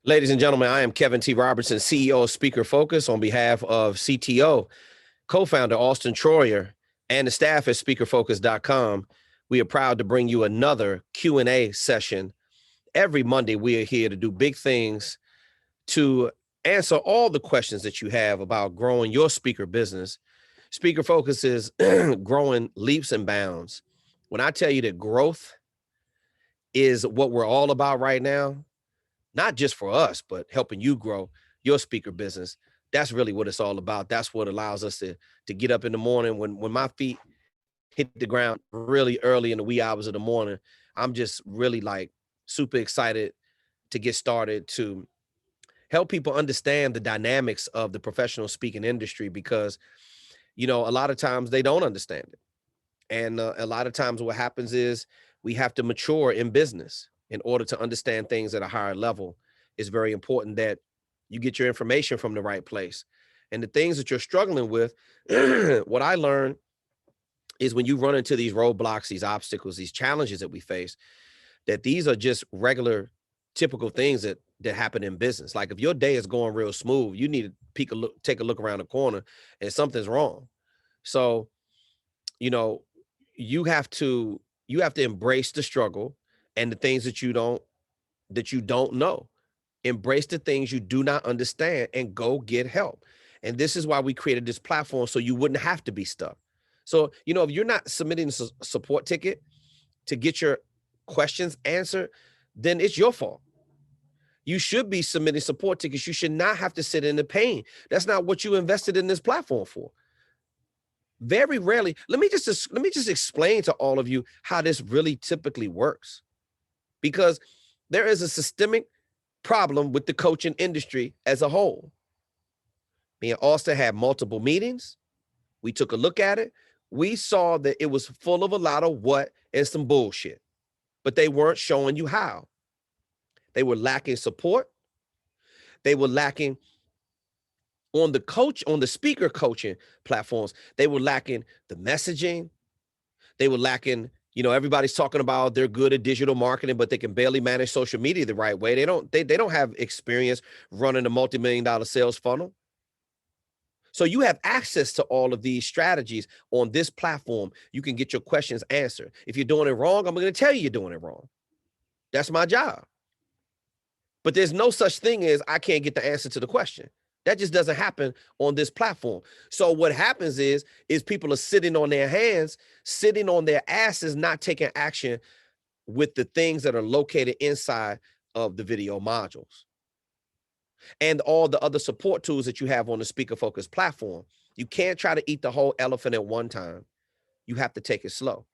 Ladies and gentlemen, I am Kevin T. Robertson, CEO of Speaker Focus, on behalf of CTO, co-founder Auston Troyer, and the staff at speakerfocus.com. We are proud to bring you another Q&A session. Every Monday, we are here to do big things to answer all the questions that you have about growing your speaker business. Speaker Focus is growing leaps and bounds. When I tell you that growth is what we're all about right now, not just for us, but helping you grow your speaker business. That's really what it's all about. That's what allows us to get up in the morning when my feet hit the ground really early in the wee hours of the morning. I'm just really like super excited to get started to help people understand the dynamics of the professional speaking industry, because a lot of times they don't understand it. And a lot of times what happens is we have to mature in business in order to understand things at a higher level. It's very important that you get your information from the right place. And the things that you're struggling with, what I learned is when you run into these roadblocks, these obstacles, these challenges that we face, that these are just regular, typical things that happen in business. Like if your day is going real smooth, you need to take a look around the corner and something's wrong. So, you know, you have to embrace the struggle and the things that you don't know. Embrace the things you do not understand and go get help. And this is why we created this platform, so you wouldn't have to be stuck. So, if you're not submitting a support ticket to get your questions answered, then it's your fault. You should be submitting support tickets. You should not have to sit in the pain. That's not what you invested in this platform for. Very rarely, let me just explain to all of you how this really typically works, because there is a systemic problem with the coaching industry as a whole. Me and Austin had multiple meetings. We took a look at it. We saw that it was full of a lot of what and some bullshit, but they weren't showing you how. They were lacking support. They were lacking on the speaker coaching platforms. They were lacking the messaging. They were lacking, everybody's talking about they're good at digital marketing, but they can barely manage social media the right way. They don't have experience running a multi-million-dollar sales funnel. So you have access to all of these strategies on this platform. You can get your questions answered. If you're doing it wrong, I'm going to tell you you're doing it wrong. That's my job. But there's no such thing as I can't get the answer to the question. That just doesn't happen on this platform. So what happens is people are sitting on their hands, sitting on their asses, not taking action with the things that are located inside of the video modules and all the other support tools that you have on the Speaker Focus platform. You can't try to eat the whole elephant at one time. You have to take it slow.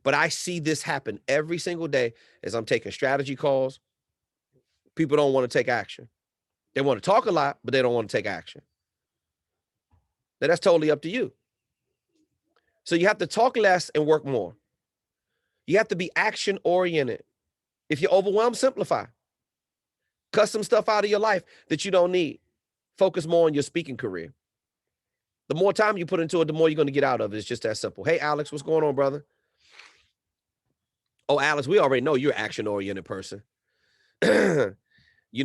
But I see this happen every single day as I'm taking strategy calls. People don't want to take action. They want to talk a lot, but they don't want to take action. Now, that's totally up to you. So you have to talk less and work more. You have to be action-oriented. If you're overwhelmed, simplify. Cut some stuff out of your life that you don't need. Focus more on your speaking career. The more time you put into it, the more you're going to get out of it. It's just that simple. Hey, Alex, what's going on, brother? Oh, Alex, we already know you're an action-oriented person.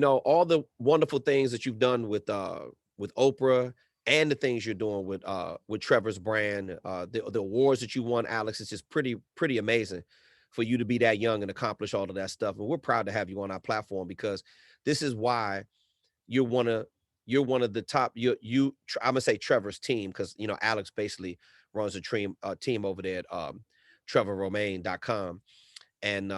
All the wonderful things that you've done with Oprah and the things you're doing with Trevor's brand, the awards that you won, Alex, it's just pretty amazing for you to be that young and accomplish all of that stuff. And we're proud to have you on our platform, because this is why you're one of the top. I'm gonna say Trevor's team, because Alex basically runs a team over there at trevorromaine.com, and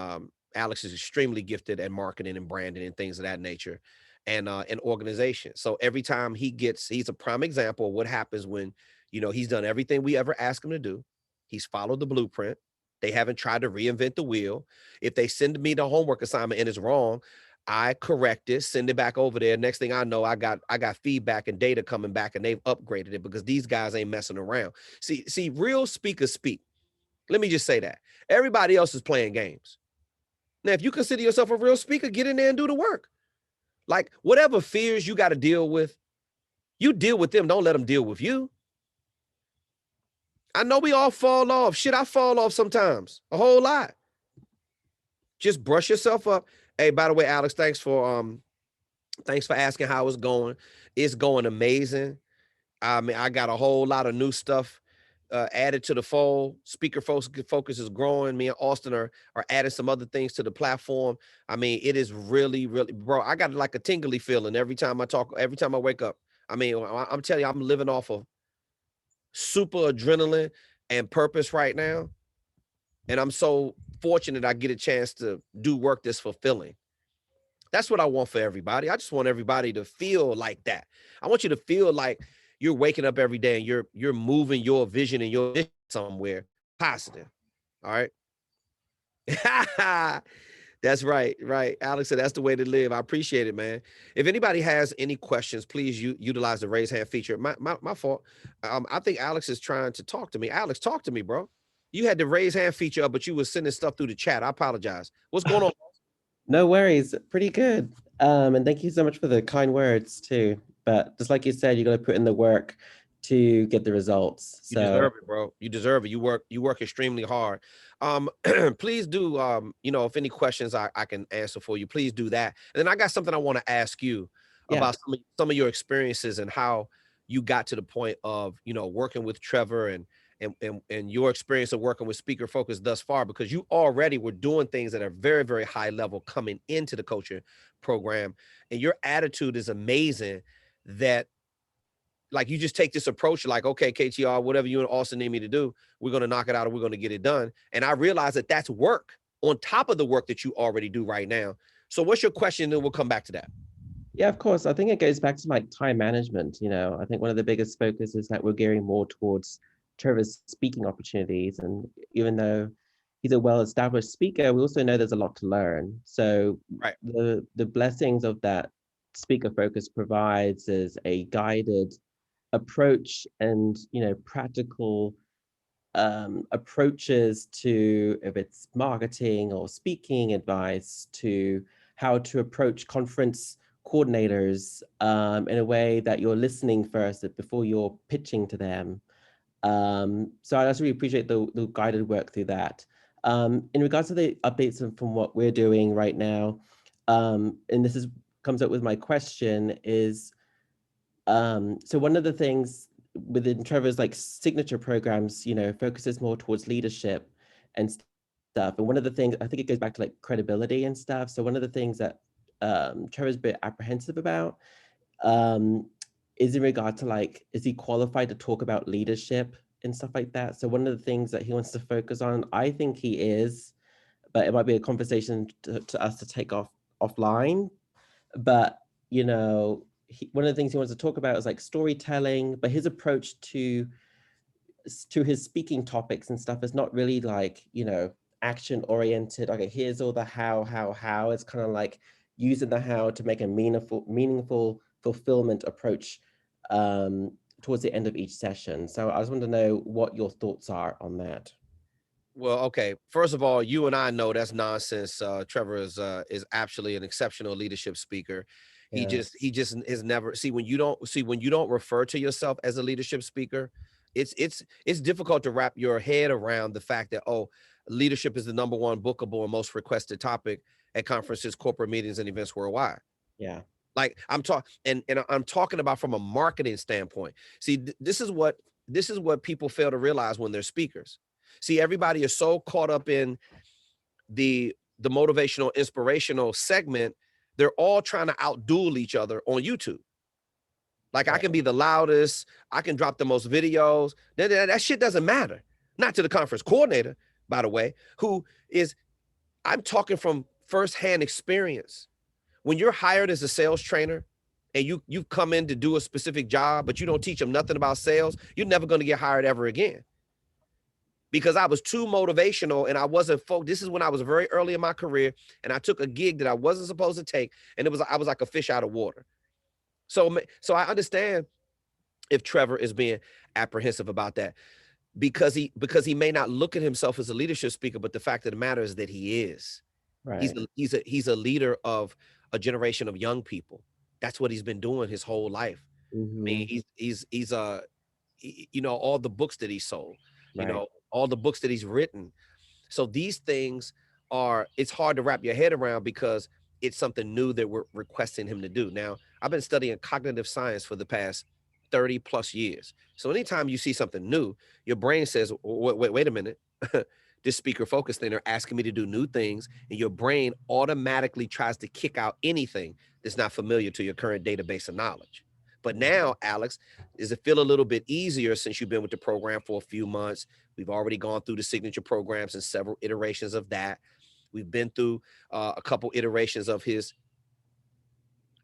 Alex is extremely gifted at marketing and branding and things of that nature, and organization. So every time he's a prime example of what happens when, he's done everything we ever asked him to do. He's followed the blueprint. They haven't tried to reinvent the wheel. If they send me the homework assignment and it's wrong, I correct it, send it back over there. Next thing I know, I got feedback and data coming back, and they've upgraded it, because these guys ain't messing around. See, real speakers speak. Let me just say that. Everybody else is playing games. Now, if you consider yourself a real speaker, get in there and do the work. Like, whatever fears you got to deal with, you deal with them. Don't let them deal with you. I know we all fall off. Shit, I fall off sometimes, a whole lot. just brush yourself up. Hey, by the way, Alex, thanks for asking how it's going. It's going amazing. I mean, I got a whole lot of new stuff added to the fold. Focus is growing. Me and Austin are adding some other things to the platform. I mean, it is really, really, bro. I got like a tingly feeling every time I talk, every time I wake up. I mean, I'm telling you, I'm living off of super adrenaline and purpose right now. And I'm so fortunate I get a chance to do work that's fulfilling. That's what I want for everybody. I just want everybody to feel like that. I want you to feel like you're waking up every day and you're moving your vision and your mission somewhere positive. All right. That's right. Right. Alex said that's the way to live. I appreciate it, man. If anybody has any questions, please utilize the raise hand feature. My fault. I think Alex is trying to talk to me. Alex, talk to me, bro. You had the raise hand feature up, but you were sending stuff through the chat. I apologize. What's going on? No worries. Pretty good. And thank you so much for the kind words too. But just like you said, you got to put in the work to get the results. You So deserve it, bro. You deserve it. You work extremely hard. Please do if any questions I can answer for you, please do that. And then I got something I want to ask you yeah, about some of your experiences and how you got to the point of, working with Trevor and your experience of working with Speaker Focus thus far, because you already were doing things that are very, very high level coming into the coaching program. And your attitude is amazing that like you just take this approach like, okay, KTR, whatever you and Austin need me to do, we're going to knock it out and we're going to get it done. And I realize that that's work on top of the work that you already do right now. So what's your question? Then we'll come back to that. yeah, of course. I think it goes back to like time management. I think one of the biggest focus is that we're gearing more towards Trevor's speaking opportunities. And even though he's a well-established speaker, we also know there's a lot to learn. So Right. the blessings of that speaker focus provides is a guided approach and practical approaches to, if it's marketing or speaking advice, to how to approach conference coordinators in a way that you're listening first before you're pitching to them. So I just really appreciate the guided work through that. In regards to the updates from what we're doing right now, and this comes up with my question is, so one of the things within Trevor's like signature programs, focuses more towards leadership and stuff. And one of the things, I think it goes back to like credibility and stuff. So one of the things that Trevor's a bit apprehensive about is in regard to like, is he qualified to talk about leadership and stuff like that? So one of the things that he wants to focus on, I think he is, but it might be a conversation to us to take offline. But one of the things he wants to talk about is like storytelling, but his approach to his speaking topics and stuff is not really like action oriented. Okay, here's all the how. It's kind of like using the how to make a meaningful fulfillment approach towards the end of each session. So I just want to know what your thoughts are on that. Well, okay. First of all, you and I know that's nonsense. Trevor is actually an exceptional leadership speaker. Yeah, He just is never when you don't refer to yourself as a leadership speaker, it's difficult to wrap your head around the fact that leadership is the number one bookable and most requested topic at conferences, corporate meetings, and events worldwide. yeah, Like I'm talking, and I'm talking about from a marketing standpoint. See, this is what people fail to realize when they're speakers. See, everybody is so caught up in the motivational, inspirational segment. They're all trying to outduel each other on YouTube. Like I right, can be the loudest, I can drop the most videos. That shit doesn't matter. Not to the conference coordinator, by the way, who is I'm talking from firsthand experience. When you're hired as a sales trainer and you come in to do a specific job, but you don't teach them nothing about sales, you're never going to get hired ever again. Because I was too motivational and I wasn't focused. This is when I was very early in my career and I took a gig that I wasn't supposed to take, and I was like a fish out of water. So I understand if Trevor is being apprehensive about that because he may not look at himself as a leadership speaker, but the fact of the matter is that he is. right. He's a leader of a generation of young people. That's what he's been doing his whole life. I mean, Mm-hmm. all the books that he sold, Right. all the books that he's written. So these things it's hard to wrap your head around because it's something new that we're requesting him to do. Now, I've been studying cognitive science for the past 30 plus years. So anytime you see something new, your brain says, wait a minute. This speaker focus thing, they're asking me to do new things, and your brain automatically tries to kick out anything that's not familiar to your current database of knowledge. But now, Alex, does it feel a little bit easier since you've been with the program for a few months? We've already gone through the signature programs and several iterations of that. We've been through a couple iterations of his.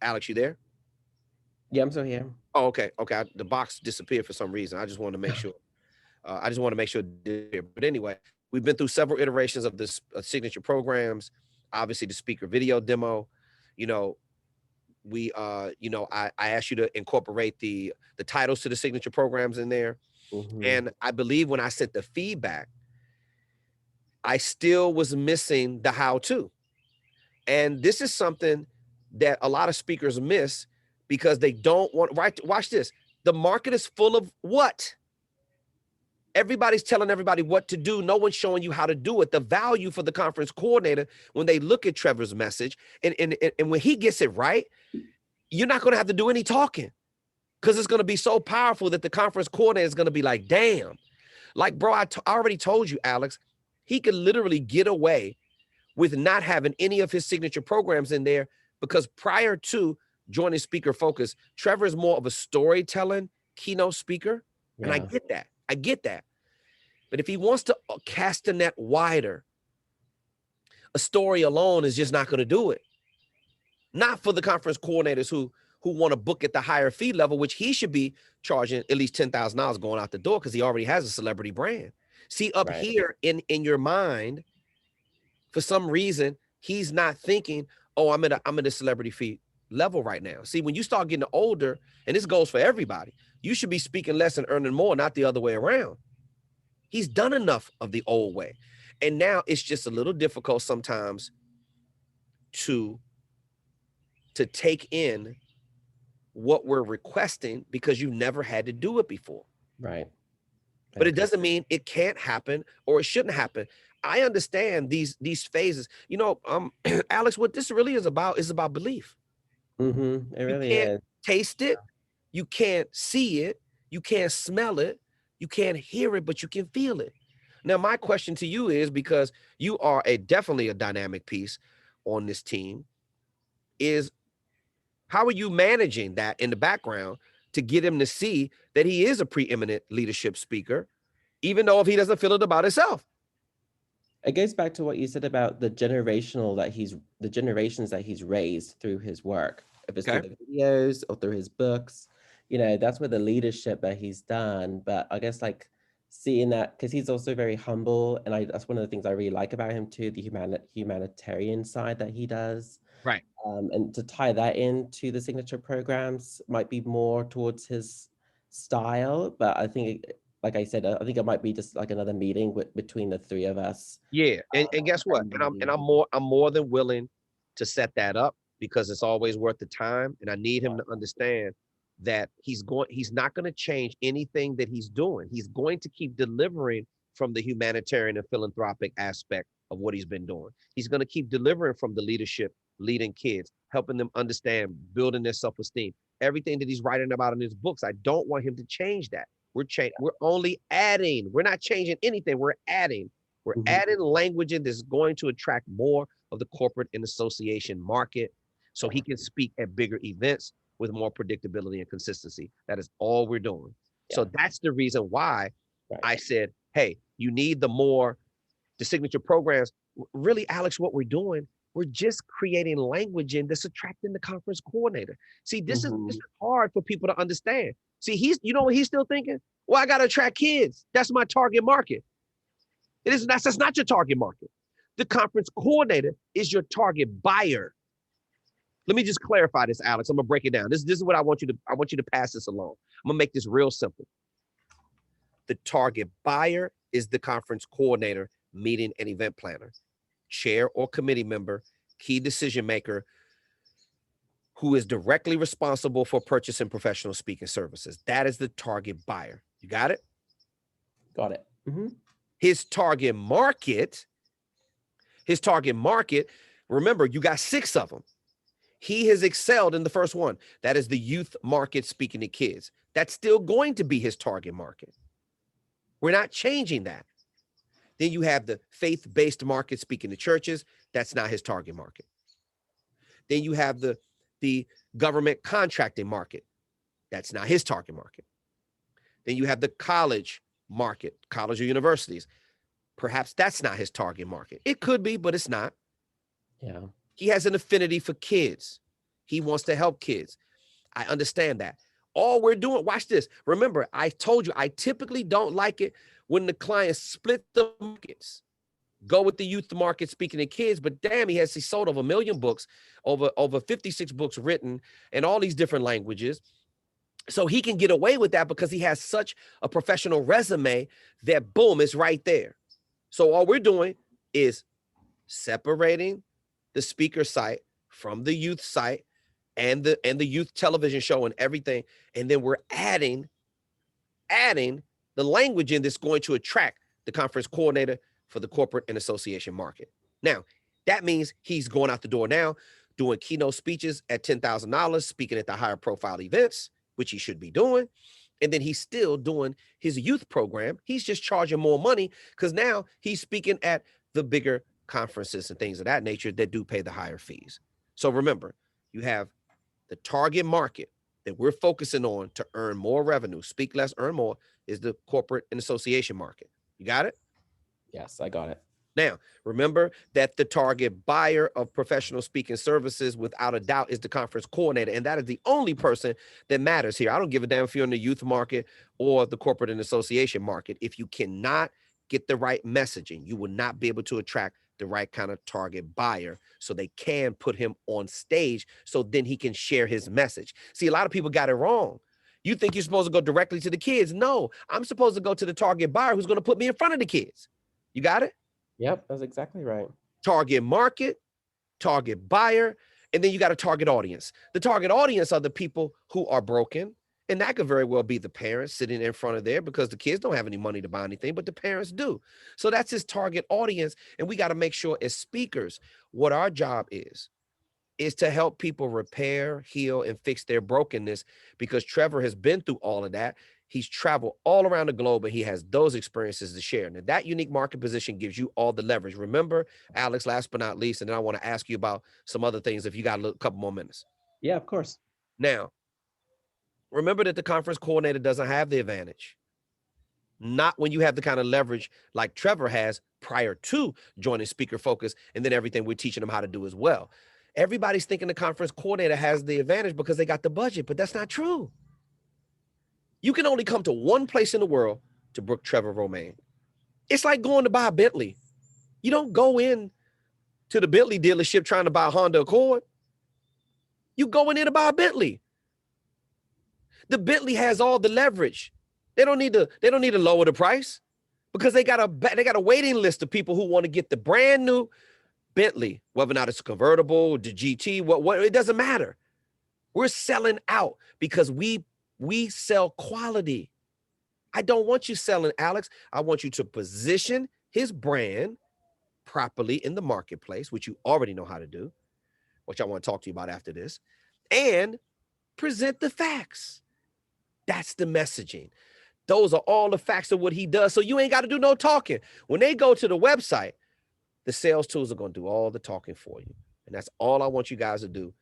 Alex, you there? Yeah, I'm still here. Oh, okay. Okay. The box disappeared for some reason. I just wanted to make sure. But anyway, we've been through several iterations of this signature programs. Obviously, the speaker video demo. You know, I asked you to incorporate the titles to the signature programs in there. And I believe when I sent the feedback, I still was missing the how-to. And this is something that a lot of speakers miss because they don't want, right? Watch this. The market is full of what? Everybody's telling everybody what to do. No one's showing you how to do it. The value for the conference coordinator, when they look at Trevor's message and when he gets it right, you're not going to have to do any talking because it's going to be so powerful that the conference coordinator is going to be like, damn. Like, bro, I already told you, Alex, he could literally get away with not having any of his signature programs in there because prior to joining Speaker Focus, Trevor is more of a storytelling keynote speaker. Yeah. And I get that. I get that. But if he wants to cast the net wider, a story alone is just not going to do it. Not for the conference coordinators who want to book at the higher fee level, which he should be charging at least $10,000 going out the door because he already has a celebrity brand. See, up here in your mind, for some reason, he's not thinking, oh, I'm at a celebrity fee level right now. See, when you start getting older, and this goes for everybody, you should be speaking less and earning more, not the other way around. He's done enough of the old way. And now it's just a little difficult sometimes to take in what we're requesting because you never had to do it before. Right. But it doesn't mean it can't happen or it shouldn't happen. I understand these phases. You know, Alex, what this really is about belief. It really you can't is. Taste it. You can't see it. You can't smell it. You can't hear it, but you can feel it. Now, my question to you is, because you are definitely a dynamic piece on this team, is how are you managing that in the background to get him to see that he is a preeminent leadership speaker, even though if he doesn't feel it about himself? It goes back to what you said about the generations that he's raised through his work. If it's through the videos or through his books, you know, that's where the leadership that he's done. But I guess like seeing that, because he's also very humble, and that's one of the things I really like about him too, the humanitarian side that he does. Right. And to tie that into the signature programs might be more towards his style, but I think, like I said, I think it might be just like another meeting between the three of us. Yeah, and guess what? And I'm more than willing to set that up because it's always worth the time. And I need him to understand that he's not going to change anything that he's doing. He's going to keep delivering from the humanitarian and philanthropic aspect of what he's been doing. He's going to keep delivering from the leadership, leading kids, helping them understand, building their self-esteem, everything that he's writing about in his books. I don't want him to change that. We're only adding. We're not changing anything. We're adding. We're adding language that's going to attract more of the corporate and association market so he can speak at bigger events with more predictability and consistency. That is all we're doing. Yeah. So that's the reason why I said, hey, you need the signature programs. Really, Alex, what we're doing, we're just creating language that's attracting the conference coordinator. See, this is hard for people to understand. See, you know what he's still thinking? Well, I got to attract kids. That's my target market. That's not your target market. The conference coordinator is your target buyer. Let me just clarify this, Alex. I'm gonna break it down. This is what I want you to pass this along. I'm gonna make this real simple. The target buyer is the conference coordinator, meeting and event planner, chair or committee member, key decision maker, who is directly responsible for purchasing professional speaking services. That is the target buyer. You got it? Got it. His target market His target market, remember, you got 6 of them. He has excelled in the first one. That is the youth market, speaking to kids. That's still going to be his target market. We're not changing that. Then you have the faith-based market, speaking to churches. That's not his target market. Then you have the government contracting market. That's not his target market. Then you have the college market, college or universities. Perhaps that's not his target market. It could be, but it's not. Yeah. He has an affinity for kids. He wants to help kids. I understand that. All we're doing, watch this. Remember, I told you, I typically don't like it when the clients split the markets. Go with the youth market, speaking to kids, but damn, he sold over 1 million books, over 56 books written in all these different languages. So he can get away with that because he has such a professional resume that boom, it's right there. So all we're doing is separating the speaker site from the youth site and the youth television show and everything. And then we're adding the language in that's going to attract the conference coordinator for the corporate and association market. Now, that means he's going out the door now, doing keynote speeches at $10,000, speaking at the higher profile events, which he should be doing. And then he's still doing his youth program. He's just charging more money because now he's speaking at the bigger conferences and things of that nature that do pay the higher fees. So remember, you have the target market that we're focusing on to earn more revenue, speak less, earn more, is the corporate and association market. You got it? Yes, I got it. Now, remember that the target buyer of professional speaking services, without a doubt, is the conference coordinator. And that is the only person that matters here. I don't give a damn if you're in the youth market or the corporate and association market. If you cannot get the right messaging, you will not be able to attract the right kind of target buyer so they can put him on stage so then he can share his message. See, a lot of people got it wrong. You think you're supposed to go directly to the kids. No, I'm supposed to go to the target buyer who's going to put me in front of the kids. You got it? Yep, that's exactly right. Target market, target buyer, and then you got a target audience. The target audience are the people who are broken, and that could very well be the parents sitting in front of there because the kids don't have any money to buy anything, but the parents do. So that's his target audience, and we got to make sure as speakers, what our job is to help people repair, heal, and fix their brokenness, because Trevor has been through all of that. He's traveled all around the globe and he has those experiences to share. Now, that unique market position gives you all the leverage. Remember, Alex, last but not least, and then I want to ask you about some other things if you got a couple more minutes. Yeah, of course. Now, remember that the conference coordinator doesn't have the advantage. Not when you have the kind of leverage like Trevor has prior to joining Speaker Focus and then everything we're teaching them how to do as well. Everybody's thinking the conference coordinator has the advantage because they got the budget, but that's not true. You can only come to one place in the world to book Trevor Romain. It's like going to buy a Bentley. You don't go in to the Bentley dealership trying to buy a Honda Accord. You go in there to buy a Bentley. The Bentley has all the leverage. They don't need to lower the price because they got a waiting list of people who want to get the brand new Bentley, whether or not it's a convertible, the GT, what it doesn't matter. We're selling out because we sell quality. I don't want you selling Alex. I want you to position his brand properly in the marketplace, which you already know how to do, which I want to talk to you about after this, and present the facts. That's the messaging. Those are all the facts of what he does. So you ain't got to do no talking. When they go to the website, the sales tools are going to do all the talking for you. And that's all I want you guys to do.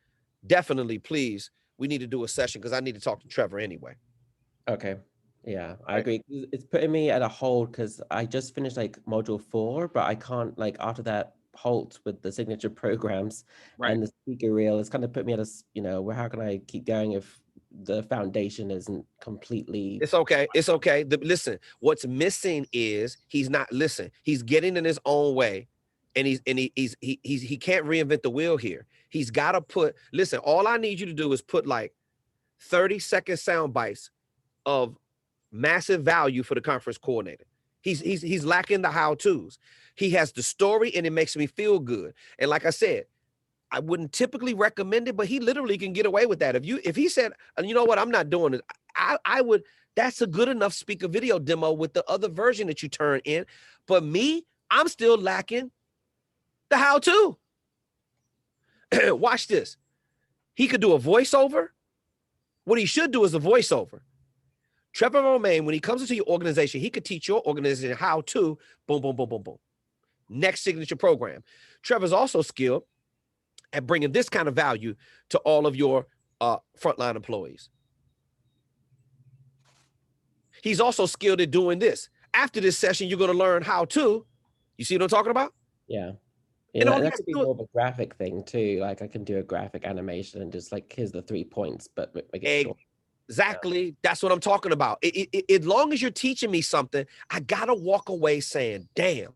Definitely, please, we need to do a session because I need to talk to Trevor anyway. Okay. Yeah, I agree. It's putting me at a hold because I just finished like module 4, but I can't, like, after that halt with the signature programs and the speaker reel, it's kind of put me at a, where how can I keep going if the foundation isn't completely. It's okay. It's okay. Listen, what's missing is he's getting in his own way. And he can't reinvent the wheel here. He's got to listen, all I need you to do is put like 30-second sound bites of massive value for the conference coordinator. He's lacking the how-tos. He has the story and it makes me feel good. And like I said, I wouldn't typically recommend it, but he literally can get away with that. If he said, you know what, I'm not doing it, I would, that's a good enough speaker video demo with the other version that you turn in. But me, I'm still lacking The how-to. Watch this. He could do a voiceover. What he should do is a voiceover. Trevor Romain, when he comes into your organization, he could teach your organization how to boom, boom, boom, boom, boom. Next signature program. Trevor's also skilled at bringing this kind of value to all of your frontline employees. He's also skilled at doing this. After this session, you're going to learn how to. You see what I'm talking about? Yeah. And And that could be more of a graphic thing too. Like I can do a graphic animation and just like, here's the 3 points, but make it short. Exactly. Yeah. That's what I'm talking about. As long as you're teaching me something, I got to walk away saying, damn,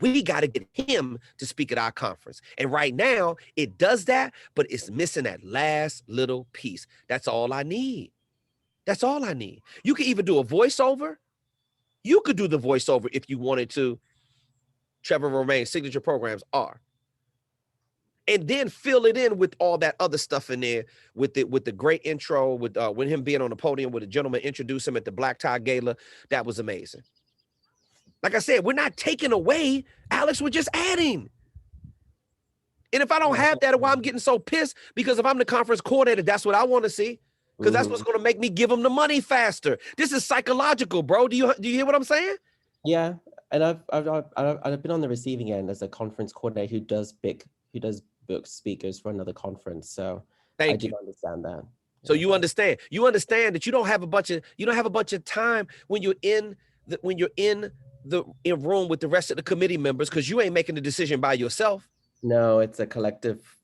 we got to get him to speak at our conference. And right now it does that, but it's missing that last little piece. That's all I need. That's all I need. You can even do a voiceover. You could do the voiceover if you wanted to. Trevor Romain's signature programs are. And then fill it in with all that other stuff in there with the great intro, with him being on the podium, with a gentleman introduce him at the Black Tie Gala. That was amazing. Like I said, we're not taking away, Alex, we're just adding. And if I don't have that, why I'm getting so pissed, because if I'm the conference coordinator, that's what I want to see. Because that's what's going to make me give them the money faster. This is psychological, bro. Do you hear what I'm saying? Yeah, and I've been on the receiving end as a conference coordinator who does book speakers for another conference. So I do understand that. So you understand that you don't have a bunch of time when you're in the room with the rest of the committee members, because you ain't making the decision by yourself. No, it's a collective.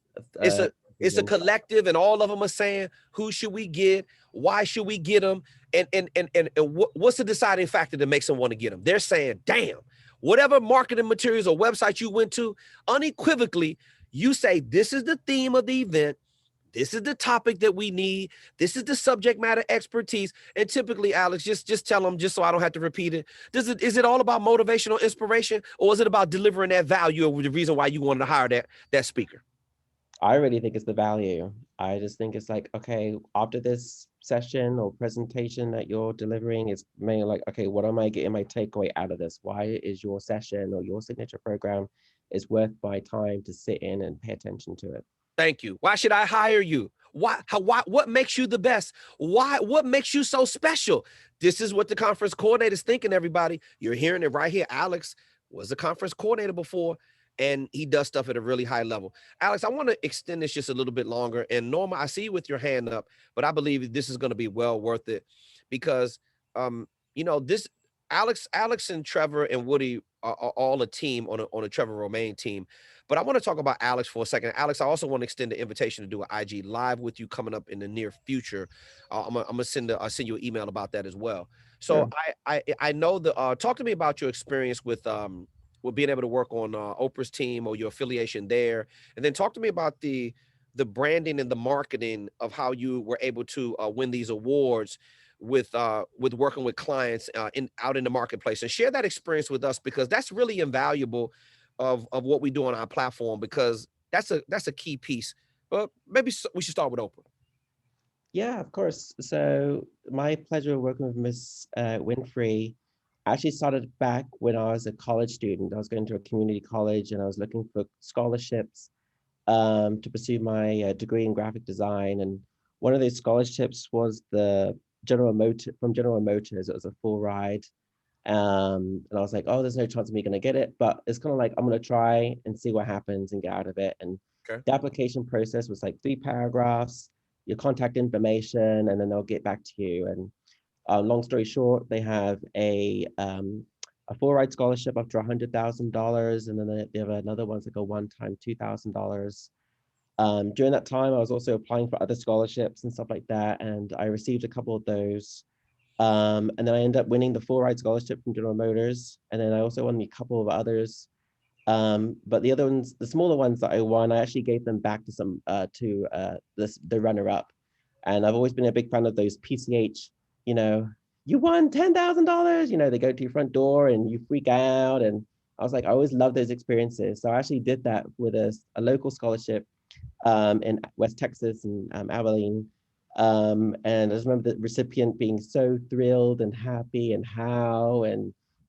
It's a collective, and all of them are saying, who should we get? Why should we get them? And what's the deciding factor that makes them want to get them? They're saying, damn, whatever marketing materials or website you went to, unequivocally, you say, this is the theme of the event. This is the topic that we need. This is the subject matter expertise. And typically, Alex, just tell them, just so I don't have to repeat it. Is it all about motivational inspiration, or is it about delivering that value, or the reason why you wanted to hire that speaker? I really think it's the value. I just think it's like, okay, after this session or presentation that you're delivering, it's mainly like, okay, what am I getting my takeaway out of this? Why is your session or your signature program is worth my time to sit in and pay attention to it? Thank you. Why should I hire you? What makes you the best? What makes you so special? This is what the conference coordinator's thinking, everybody. You're hearing it right here. Alex was a conference coordinator before, and he does stuff at a really high level. Alex, I want to extend this just a little bit longer. And Norma, I see you with your hand up, but I believe this is going to be well worth it, because, this Alex and Trevor and Woody are all a team on a Trevor Romain team. But I want to talk about Alex for a second. Alex, I also want to extend the invitation to do an IG live with you coming up in the near future. I'm gonna send you an email about that as well. So sure. I know talk to me about your experience with being able to work on Oprah's team or your affiliation there, and then talk to me about the branding and the marketing of how you were able to win these awards with working with clients out in the marketplace, and share that experience with us, because that's really invaluable of what we do on our platform, because that's a key piece. But maybe we should start with Oprah. Yeah, of course. So my pleasure working with Miss Winfrey actually started back when I was a college student. I was going to a community college and I was looking for scholarships to pursue my degree in graphic design. And one of those scholarships was from General Motors. It was a full ride. And I was like, oh, there's no chance of me going to get it, but it's kind of like, I'm going to try and see what happens and get out of it. And the application process was like 3 paragraphs, your contact information, and then they'll get back to you. And long story short, they have a full ride scholarship up to $100,000, and then they have another one's like a one-time $2,000. During that time, I was also applying for other scholarships and stuff like that, and I received a couple of those. And then I ended up winning the full ride scholarship from General Motors, and then I also won a couple of others. But the other ones, the smaller ones that I won, I actually gave them back to the runner-up. And I've always been a big fan of those PCH, you won $10,000, they go to your front door and you freak out. And I was like, I always love those experiences. So I actually did that with a local scholarship in West Texas and Abilene. And I just remember the recipient being so thrilled and happy, and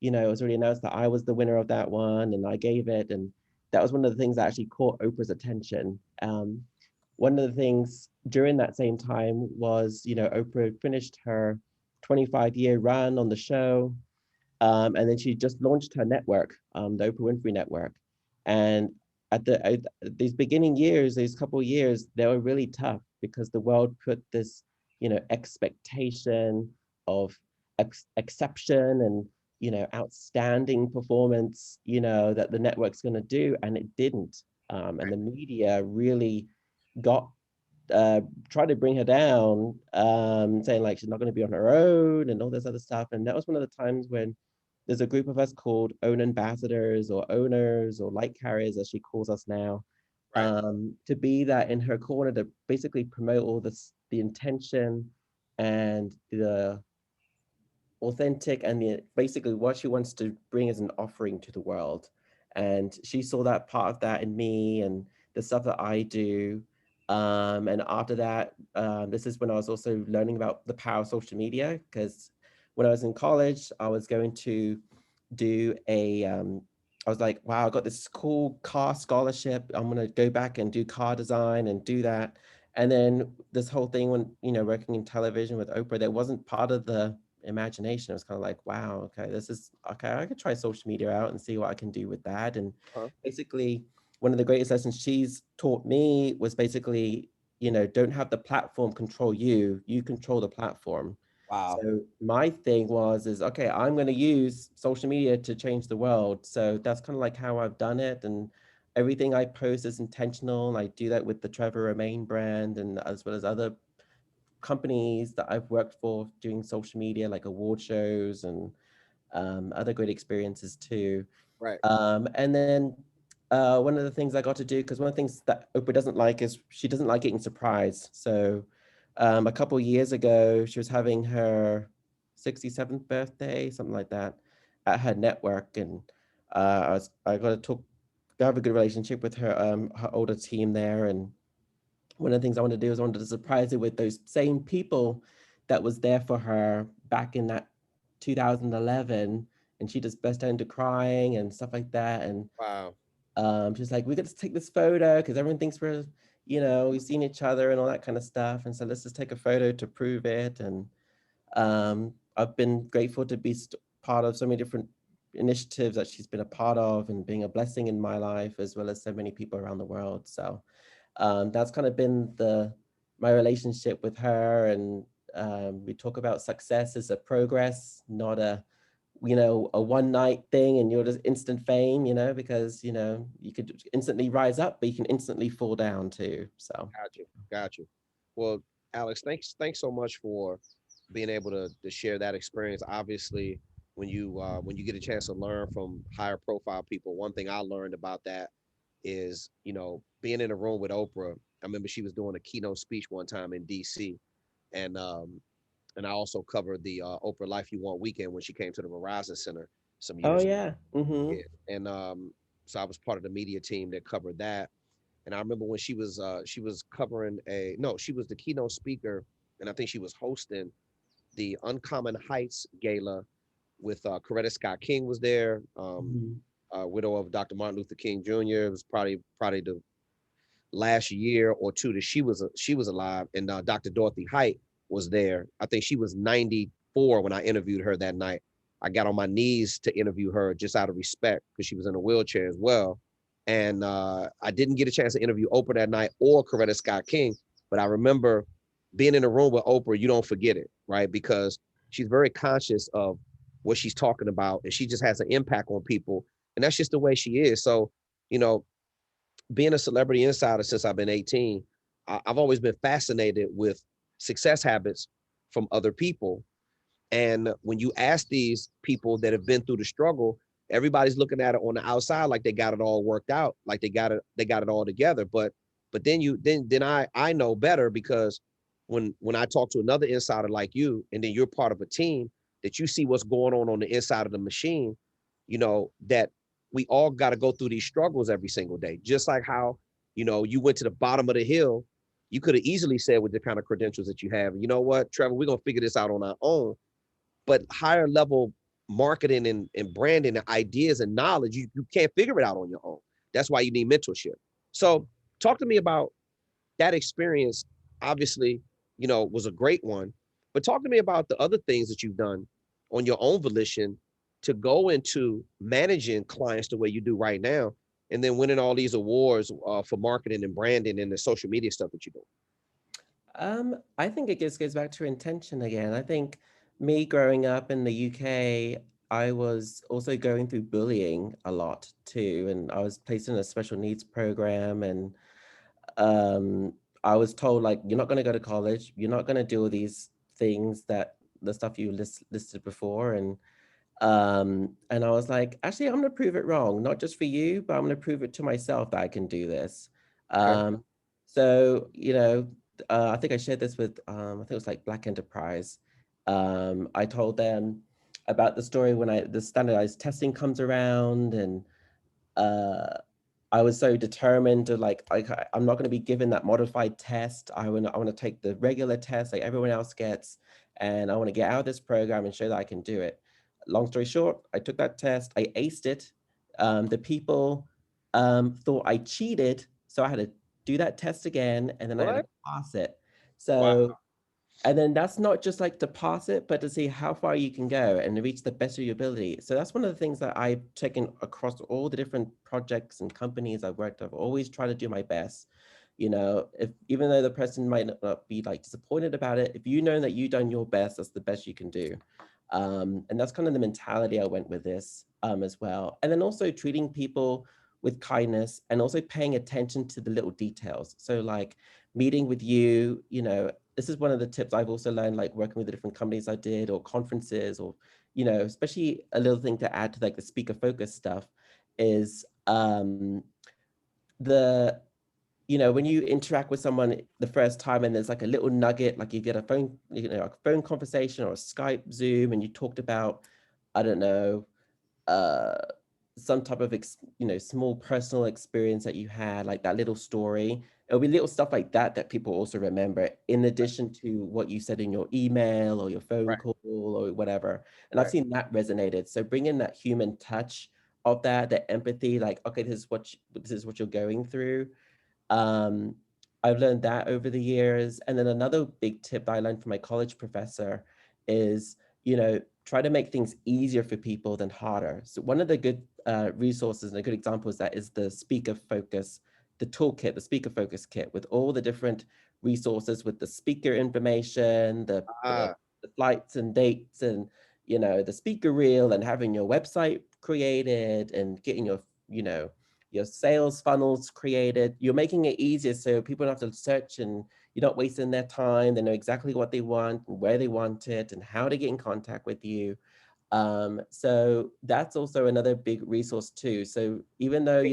it was already announced that I was the winner of that one, and I gave it. And that was one of the things that actually caught Oprah's attention. One of the things during that same time was, Oprah finished her 25-year run on the show. And then she just launched her network, the Oprah Winfrey Network. And these beginning years, these couple of years, they were really tough because the world put this, expectation of exception and, outstanding performance, that the network's going to do, and it didn't. And the media really got tried to bring her down, saying like she's not going to be on her own and all this other stuff. And that was one of the times when there's a group of us called own ambassadors or owners or light carriers, as she calls us now, Right. to be that in her corner to basically promote all this, the intention and the authentic and basically what she wants to bring as an offering to the world. And she saw that part of that in me and the stuff that I do. And after that, this is when I was also learning about the power of social media, because when I was in college, I was going to do I was like, wow, I got this cool car scholarship. I'm going to go back and do car design and do that. And then this whole thing when, working in television with Oprah, that wasn't part of the imagination. It was kind of like, wow, okay, this is okay. I could try social media out and see what I can do with that. And basically, one of the greatest lessons she's taught me was basically, don't have the platform control you. You control the platform. Wow. So my thing is okay, I'm going to use social media to change the world. So that's kind of like how I've done it. And everything I post is intentional. I do that with the Trevor Romain brand and as well as other companies that I've worked for doing social media, like award shows and other great experiences too. Right. And then one of the things I got to do, because one of the things that Oprah doesn't like is she doesn't like getting surprised. So a couple of years ago, she was having her 67th birthday, something like that, at her network, and I got to have a good relationship with her older team there, and one of the things I wanted to do is I wanted to surprise her with those same people that was there for her back in that 2011, and she just burst into crying and stuff like that. And Wow. she's like, we got to take this photo because everyone thinks we're, we've seen each other and all that kind of stuff. And so let's just take a photo to prove it. And I've been grateful to be part of so many different initiatives that she's been a part of and being a blessing in my life, as well as so many people around the world. So that's kind of been my relationship with her. And we talk about success as a progress, not a one night thing and you're just instant fame, because you could instantly rise up, but you can instantly fall down too. So Got you. Got you. Well, Alex, thanks so much for being able to share that experience. Obviously, when you get a chance to learn from higher profile people, one thing I learned about that is, being in a room with Oprah. I remember she was doing a keynote speech one time in DC, and and I also covered the Oprah Life You Want weekend when she came to the Verizon Center some oh years ago. yeah. Mm-hmm. Yeah. And so I was part of the media team that covered that. And I remember when she was covering she was the keynote speaker, and I think she was hosting the Uncommon Heights Gala with Coretta Scott King was there, Mm-hmm. widow of Dr. Martin Luther King Jr. It was probably the last year or two that she was alive, and Dr. Dorothy Height was there. I think she was 94 when I interviewed her that night. I got on my knees to interview her just out of respect because she was in a wheelchair as well. And I didn't get a chance to interview Oprah that night or Coretta Scott King, but I remember being in a room with Oprah. You don't forget it, right? Because she's very conscious of what she's talking about, and she just has an impact on people, and that's just the way she is. So, you know, being a celebrity insider since I've been 18, I've always been fascinated with success habits from other people. And when you ask these people that have been through the struggle, everybody's looking at it on the outside like they got it all worked out, like they got it all together. But then I know better, because when I talk to another insider like you, and then you're part of a team, that you see what's going on the inside of the machine, that we all got to go through these struggles every single day. Just like how, you went to the bottom of the hill, you could have easily said with the kind of credentials that you have, you know what, Trevor, we're going to figure this out on our own. But higher level marketing and branding and ideas and knowledge, you can't figure it out on your own. That's why you need mentorship. So talk to me about that experience. Obviously, was a great one, but talk to me about the other things that you've done on your own volition to go into managing clients the way you do right now, and then winning all these awards for marketing and branding and the social media stuff that you do. I think it just goes back to intention again. I think me growing up in the UK, I was also going through bullying a lot too, and I was placed in a special needs program, and um, I was told like, you're not going to go to college, you're not going to do all these things that the stuff you listed before, and I was like, actually, I'm going to prove it wrong, not just for you, but I'm going to prove it to myself that I can do this. Okay. So, I think I shared this with, I think it was like Black Enterprise. I told them about the story when the standardized testing comes around, and uh, I was so determined to like, I'm not going to be given that modified test. I want to take the regular test like everyone else gets, and I want to get out of this program and show that I can do it. Long story short, I took that test, I aced it. The people thought I cheated, so I had to do that test again, and then I had to What? pass it. Wow. So and then that's not just like to pass it, but to see how far you can go and to reach the best of your ability. So that's one of the things that I've taken across all the different projects and companies I've worked. I've always tried to do my best. If even though the person might not be like disappointed about it, if you know that you've done your best, that's the best you can do. And that's kind of the mentality I went with this as well. And then also treating people with kindness and also paying attention to the little details. So like meeting with you, this is one of the tips I've also learned, like working with the different companies I did or conferences or, especially a little thing to add to like the speaker focus stuff is the, when you interact with someone the first time and there's like a little nugget, like if you had a phone, a phone conversation or a Skype, Zoom, and you talked about, I don't know, uh, some type of small personal experience that you had, like that little story. It'll be little stuff like that that people also remember, in addition to what you said in your email or your phone Right. call or whatever. And I've Right. seen that resonated. So bring in that human touch of that, the empathy, like, okay, this is what you're going through. um, I've learned that over the years. And then another big tip that I learned from my college professor is, try to make things easier for people than harder. So one of the good resources and a good example is that is the speaker focus, the toolkit, the speaker focus kit with all the different resources with the speaker information, Ah, the flights and dates, and, the speaker reel, and having your website created and getting your sales funnels created. You're making it easier so people don't have to search, and you're not wasting their time. They know exactly what they want, where they want it, and how to get in contact with you. So that's also another big resource too. So even though,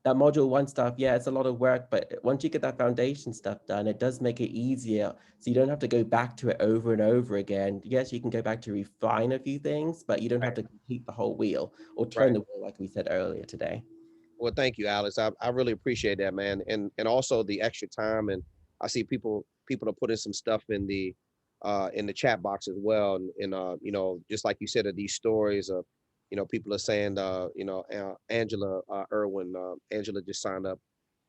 that module one stuff, yeah, it's a lot of work, but once you get that foundation stuff done, it does make it easier. So you don't have to go back to it over and over again. Yes, you can go back to refine a few things, but you don't have right. to complete the whole wheel or turn Right. the wheel like we said earlier today. Well, thank you, Alex. I really appreciate that, man, and also the extra time. And I see people are putting some stuff in the chat box as well. And just like you said, of these stories of, people are saying, Angela Irwin, Angela just signed up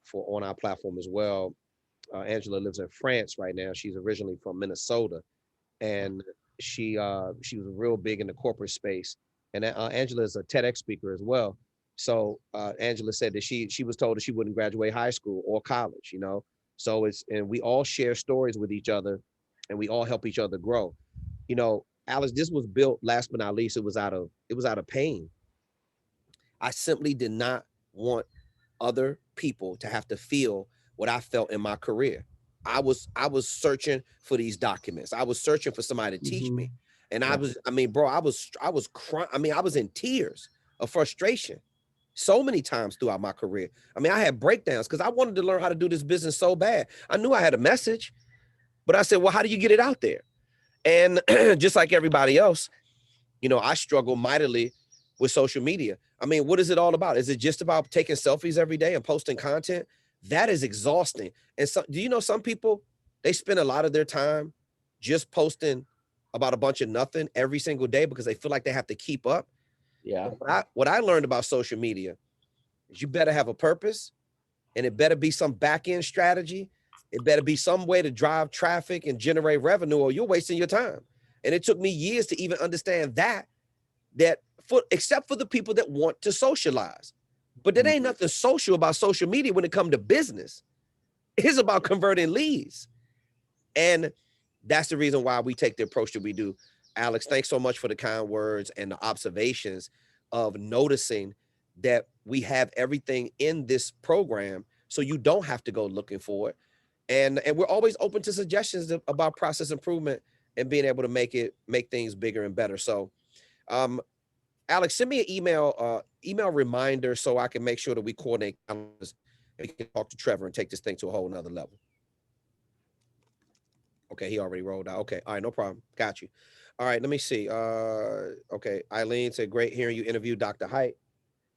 for on our platform as well. Angela lives in France right now. She's originally from Minnesota, and she was real big in the corporate space. And Angela is a TEDx speaker as well. So Angela said that she was told that she wouldn't graduate high school or college. So and we all share stories with each other, and we all help each other grow. Alice, this was built, last but not least, it was out of pain. I simply did not want other people to have to feel what I felt in my career. I was searching for these documents. I was searching for somebody to teach Mm-hmm. me. And Yeah. I mean, bro, I was crying. I mean, I was in tears of frustration so many times throughout my career. I mean, I had breakdowns because I wanted to learn how to do this business so bad. I knew I had a message, but I said, well, how do you get it out there? And just like everybody else, I struggle mightily with social media. I mean, what is it all about? Is it just about taking selfies every day and posting content? That is exhausting. And so, do you know some people, they spend a lot of their time just posting about a bunch of nothing every single day because they feel like they have to keep up. Yeah. What I learned about social media is you better have a purpose, and it better be some back end strategy. It better be some way to drive traffic and generate revenue, or you're wasting your time. And it took me years to even understand that except for the people that want to socialize. But there ain't nothing social about social media when it comes to business. It's about converting leads. And that's the reason why we take the approach that we do. Alex, thanks so much for the kind words and the observations of noticing that we have everything in this program, so you don't have to go looking for it. And we're always open to suggestions about process improvement and being able to make things bigger and better. So Alex, send me an email reminder so I can make sure that we coordinate and we can talk to Trevor and take this thing to a whole nother level. Okay, he already rolled out. Okay, all right, no problem. Got you. All right, let me see. Okay, Eileen said, great hearing you interview Dr. Height.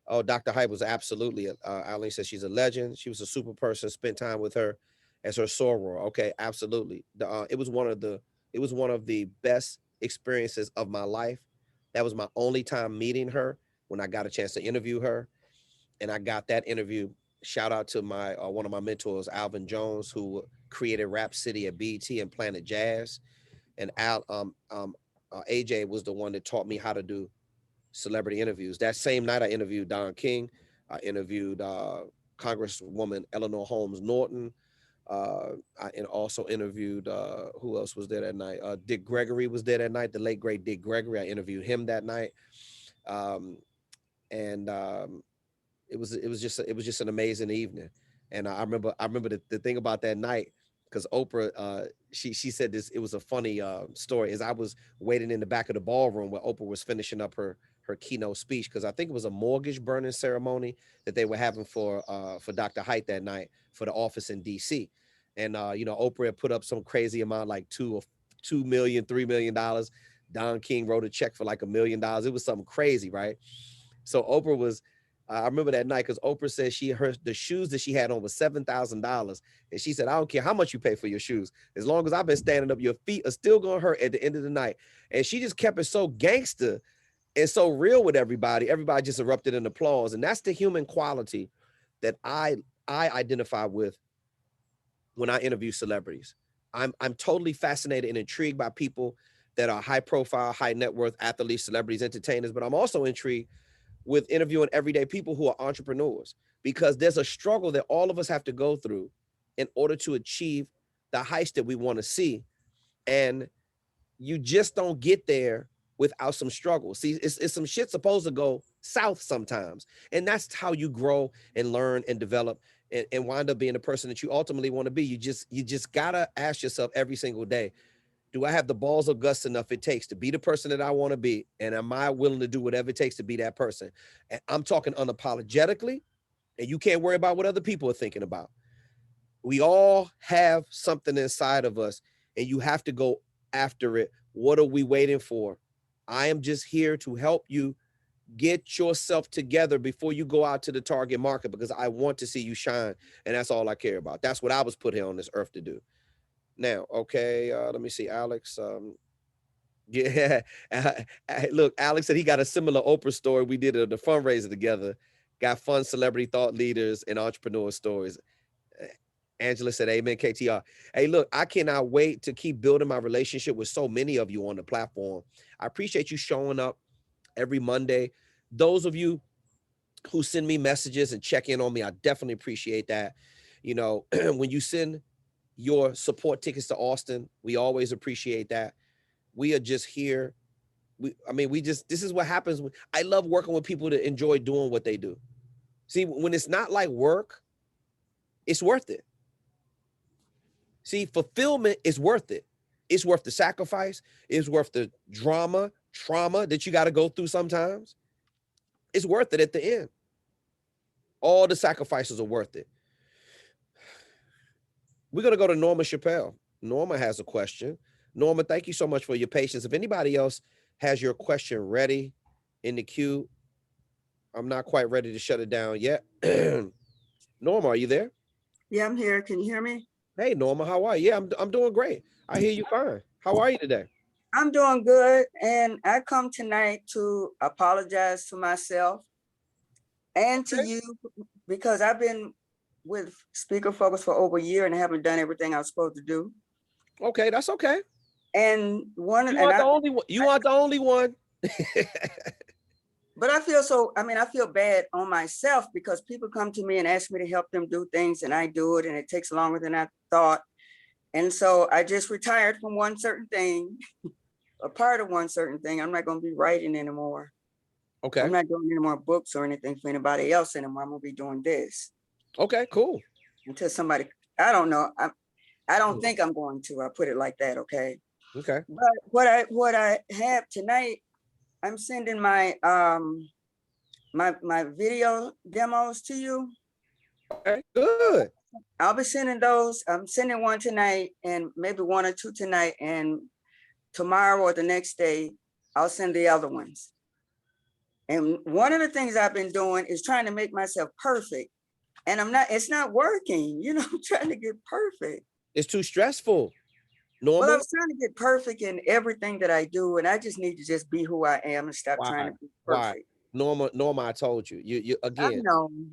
Oh, Dr. Height was absolutely, Eileen said she's a legend. She was a super person, spent time with her as her soror. Okay, absolutely. It was one of the best experiences of my life. That was my only time meeting her when I got a chance to interview her. And I got that interview. Shout out to my one of my mentors, Alvin Jones, who created Rap City at BET and Planet Jazz. And AJ was the one that taught me how to do celebrity interviews. That same night, I interviewed Don King. I interviewed Congresswoman Eleanor Holmes Norton. I also interviewed, who else was there that night? Dick Gregory was there that night, the late great Dick Gregory. I interviewed him that night. It was just an amazing evening. And I remember the thing about that night, because Oprah, she said this, it was a funny story, is I was waiting in the back of the ballroom where Oprah was finishing up her keynote speech, because I think it was a mortgage burning ceremony that they were having for Dr. Height that night for the office in DC. And Oprah had put up some crazy amount, like $2 million, $3 million. Don King wrote a check for like $1 million. It was something crazy, right? So Oprah was, I remember that night, because Oprah said the shoes that she had on was $7,000. And she said, I don't care how much you pay for your shoes. As long as I've been standing up, your feet are still going to hurt at the end of the night. And she just kept it so gangster and so real with everybody. Everybody just erupted in applause. And that's the human quality that I identify with when I interview celebrities. I'm totally fascinated and intrigued by people that are high profile, high net worth athletes, celebrities, entertainers, but I'm also intrigued with interviewing everyday people who are entrepreneurs, because there's a struggle that all of us have to go through in order to achieve the heights that we want to see. And you just don't get there without some struggle. See, it's some shit supposed to go south sometimes. And that's how you grow and learn and develop and wind up being the person that you ultimately want to be. You just gotta ask yourself every single day, do I have the balls or guts enough it takes to be the person that I want to be? And am I willing to do whatever it takes to be that person? And I'm talking unapologetically, and you can't worry about what other people are thinking about. We all have something inside of us, and you have to go after it. What are we waiting for? I am just here to help you get yourself together before you go out to the target market, because I want to see you shine. And that's all I care about. That's what I was put here on this earth to do. Now, okay, let me see, Alex. Yeah, look, Alex said he got a similar Oprah story. We did the fundraiser together, got fun celebrity thought leaders and entrepreneur stories. Angela said, amen, KTR. Hey, look, I cannot wait to keep building my relationship with so many of you on the platform. I appreciate you showing up every Monday. Those of you who send me messages and check in on me, I definitely appreciate that. When you send your support tickets to Austin, we always appreciate that. We are just here. This is what happens. I love working with people that enjoy doing what they do. See, when it's not like work, it's worth it. See, fulfillment is worth it. It's worth the sacrifice. It's worth the trauma that you got to go through sometimes. It's worth it at the end. All the sacrifices are worth it. We're going to go to Norma Chappelle. Norma has a question. Norma, thank you so much for your patience. If anybody else has your question ready in the queue, I'm not quite ready to shut it down yet. Norma, are you there? Yeah, I'm here. Can you hear me? Hey, Norma, how are you? Yeah, I'm doing great. I hear you fine. How are you today? I'm doing good. And I come tonight to apologize to myself and to Okay. you, because I've been with Speaker Focus for over a year and haven't done everything I was supposed to do. Okay, that's okay. And You aren't the only one. You aren't the only one. but I feel so, I mean, I feel bad on myself because people come to me and ask me to help them do things and I do it and it takes longer than I thought. And so I just retired from one certain thing, a part of one certain thing. I'm not going to be writing anymore. Okay. I'm not doing any more books or anything for anybody else anymore. I'm going to be doing this. Okay, cool. Until somebody, I don't know. I don't think I'm going to. I'll put it like that. Okay. Okay. But what I have tonight, I'm sending my my video demos to you. Okay, good. I'll be sending those. I'm sending one tonight and maybe one or two tonight, and tomorrow or the next day, I'll send the other ones. And one of the things I've been doing is trying to make myself perfect. And it's not working, you know, I'm trying to get perfect. It's too stressful. Normal. Well, I was trying to get perfect in everything that I do, and I just need to just be who I am and stop trying to be perfect. Norma, I told you. You again,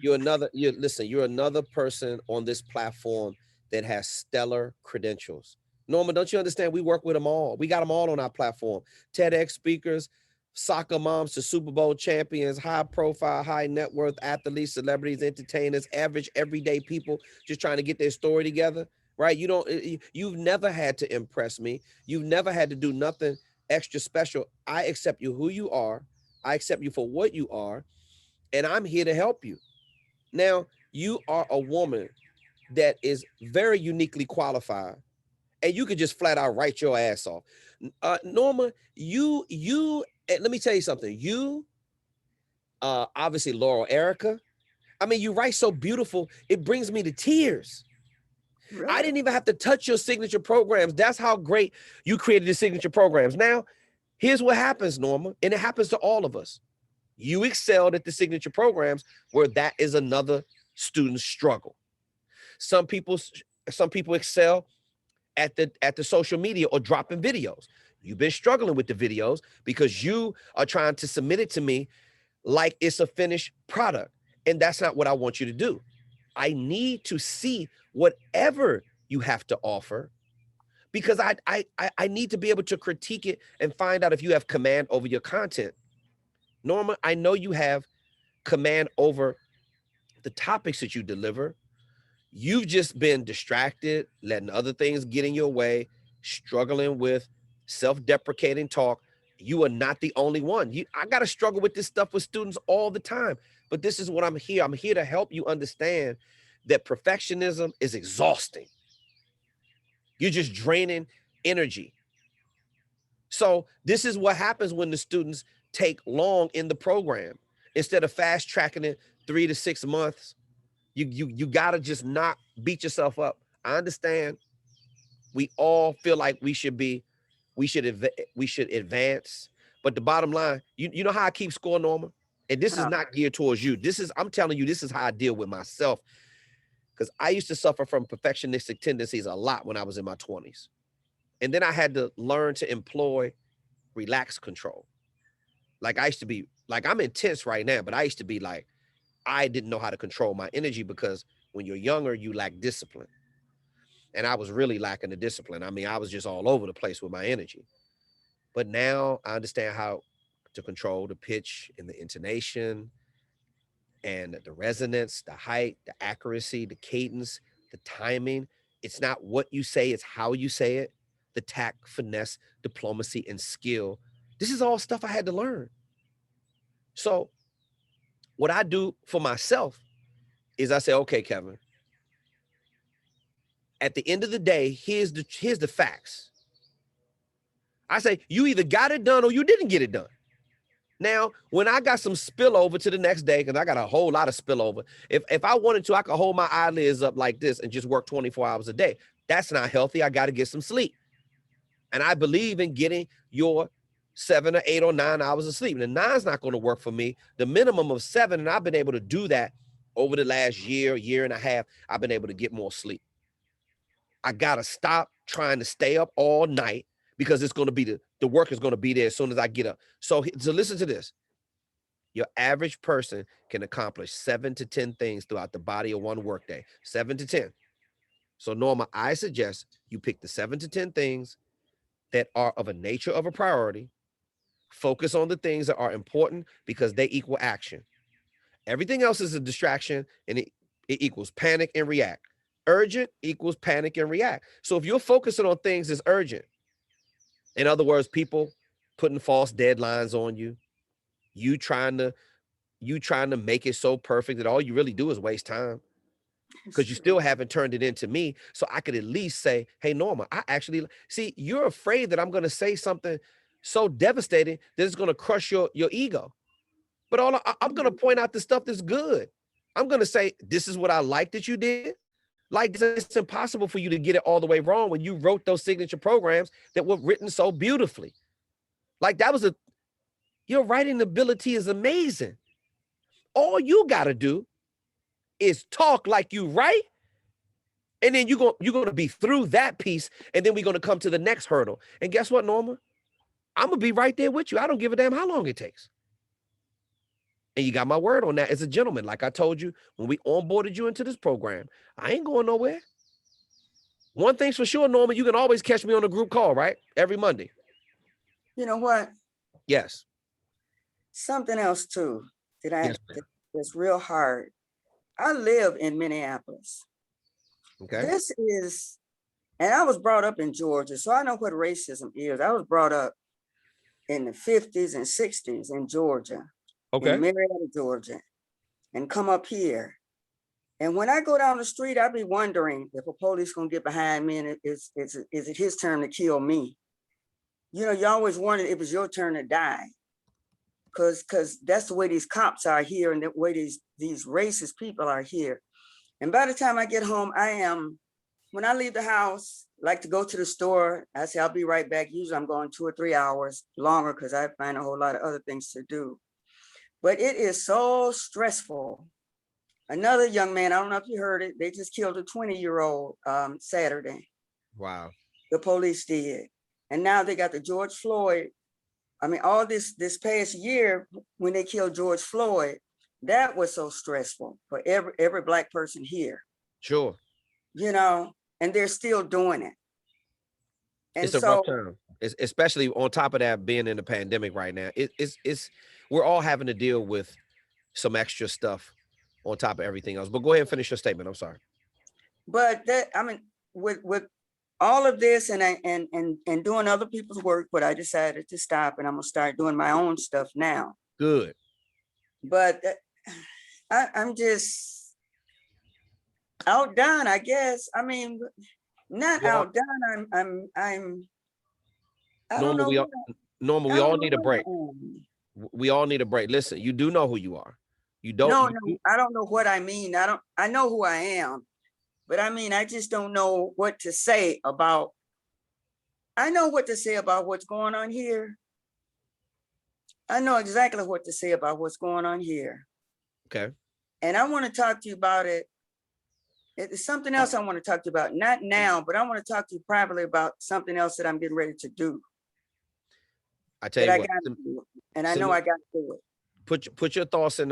you're another person on this platform that has stellar credentials. Norma, don't you understand? We work with them all. We got them all on our platform. TEDx speakers, soccer moms to Super Bowl champions, high profile, high net worth athletes, celebrities, entertainers, average everyday people just trying to get their story together. Right? You've never had to impress me. You've never had to do nothing extra special. I accept you who you are. I accept you for what you are, and I'm here to help you. Now, you are a woman that is very uniquely qualified, and you could just flat out write your ass off. Norma, let me tell you something. You, obviously, Laurel, Erica, I mean, you write so beautiful, it brings me to tears. Really? I didn't even have to touch your signature programs. That's how great you created the signature programs. Now, here's what happens, Norma, and it happens to all of us. You excelled at the signature programs where that is another student's struggle. Some people excel at the social media or dropping videos. You've been struggling with the videos because you are trying to submit it to me like it's a finished product. And that's not what I want you to do. I need to see whatever you have to offer because I need to be able to critique it and find out if you have command over your content. Norma, I know you have command over the topics that you deliver. You've just been distracted, letting other things get in your way, struggling with self-deprecating talk. You are not the only one. I got to struggle with this stuff with students all the time. But this is what I'm here. I'm here to help you understand that perfectionism is exhausting. You're just draining energy. So this is what happens when the students take long in the program. Instead of fast tracking it 3 to 6 months, you gotta just not beat yourself up. I understand. We all feel like we should advance. But the bottom line, you know how I keep score, Norma? And this is not geared towards you. I'm telling you, this is how I deal with myself. Because I used to suffer from perfectionistic tendencies a lot when I was in my 20s. And then I had to learn to employ relaxed control. Like I used to be, like I'm intense right now, but I used to be like, I didn't know how to control my energy because when you're younger, you lack discipline. And I was really lacking the discipline. I mean, I was just all over the place with my energy. But now I understand how to control the pitch and the intonation and the resonance, the height, the accuracy, the cadence, the timing. It's not what you say, it's how you say it, the tact, finesse, diplomacy, and skill. This is all stuff I had to learn. So what I do for myself is I say, okay, Kevin, at the end of the day, here's the facts. I say, you either got it done or you didn't get it done. Now, when I got some spillover to the next day, because I got a whole lot of spillover, if I wanted to, I could hold my eyelids up like this and just work 24 hours a day. That's not healthy. I got to get some sleep. And I believe in getting your 7 or 8 or 9 hours of sleep. And 9's not going to work for me. The minimum of 7, and I've been able to do that over the last year and a half. I've been able to get more sleep. I got to stop trying to stay up all night because it's going to be the work is going to be there as soon as I get up. So listen to this. Your average person can accomplish 7 to 10 things throughout the body of one workday. 7 to 10. So Norma, I suggest you pick the 7 to 10 things that are of a nature of a priority. Focus on the things that are important because they equal action. Everything else is a distraction, and it equals panic and react. Urgent equals panic and react. So if you're focusing on things that's urgent, in other words, people putting false deadlines on you, you trying to make it so perfect that all you really do is waste time because you still haven't turned it into me. So I could at least say, hey, Norma, I actually see you're afraid that I'm going to say something so devastating that it's going to crush your ego. But I'm going to point out the stuff that's good. I'm going to say, this is what I like that you did. Like, it's impossible for you to get it all the way wrong when you wrote those signature programs that were written so beautifully. Like, your writing ability is amazing. All you got to do is talk like you write. And then you're going to be through that piece. And then we're going to come to the next hurdle. And guess what, Norma? I'm going to be right there with you. I don't give a damn how long it takes. And you got my word on that as a gentleman. Like I told you, when we onboarded you into this program, I ain't going nowhere. One thing's for sure, Norma, you can always catch me on a group call, right? Every Monday. You know what? Yes. Something else too Yes, that's real hard. I live in Minneapolis. okay. This is, and I was brought up in Georgia, so I know what racism is. I was brought up in the 50s and 60s in Georgia, in Marietta, Georgia, and come up here. And when I go down the street, I be wondering if a police gonna get behind me and is it his turn to kill me? You know, you always wondered if it was your turn to die. Because that's the way these cops are here and the way these racist people are here. And by the time I get home, when I leave the house, like to go to the store, I say, I'll be right back. Usually I'm going 2 or 3 hours longer because I find a whole lot of other things to do. But it is so stressful. Another young man, I don't know if you heard it, they just killed a 20-year-old Saturday. Wow. The police did. And now they got the George Floyd. I mean, all this past year, when they killed George Floyd, that was so stressful for every Black person here. Sure. You know, and they're still doing it. And it's a rough time, especially on top of that, being in the pandemic right now. We're all having to deal with some extra stuff on top of everything else. But go ahead and finish your statement. I'm sorry. But with all of this and doing other people's work, but I decided to stop and I'm gonna start doing my own stuff now. Good. But I'm just outdone, I guess. I mean, not outdone. I don't know. Normal, we all need a break. We all need a break. Listen, you do know who you are. You don't. No, I don't know what I mean. I know who I am. But I mean, I just don't know what to say about. I know what to say about what's going on here. I know exactly what to say about what's going on here. Okay. And I want to talk to you about it. It's something else I want to talk to you about. Not now, but I want to talk to you privately about something else that I'm getting ready to do. I tell you what. And I know I got to do it. Put your thoughts in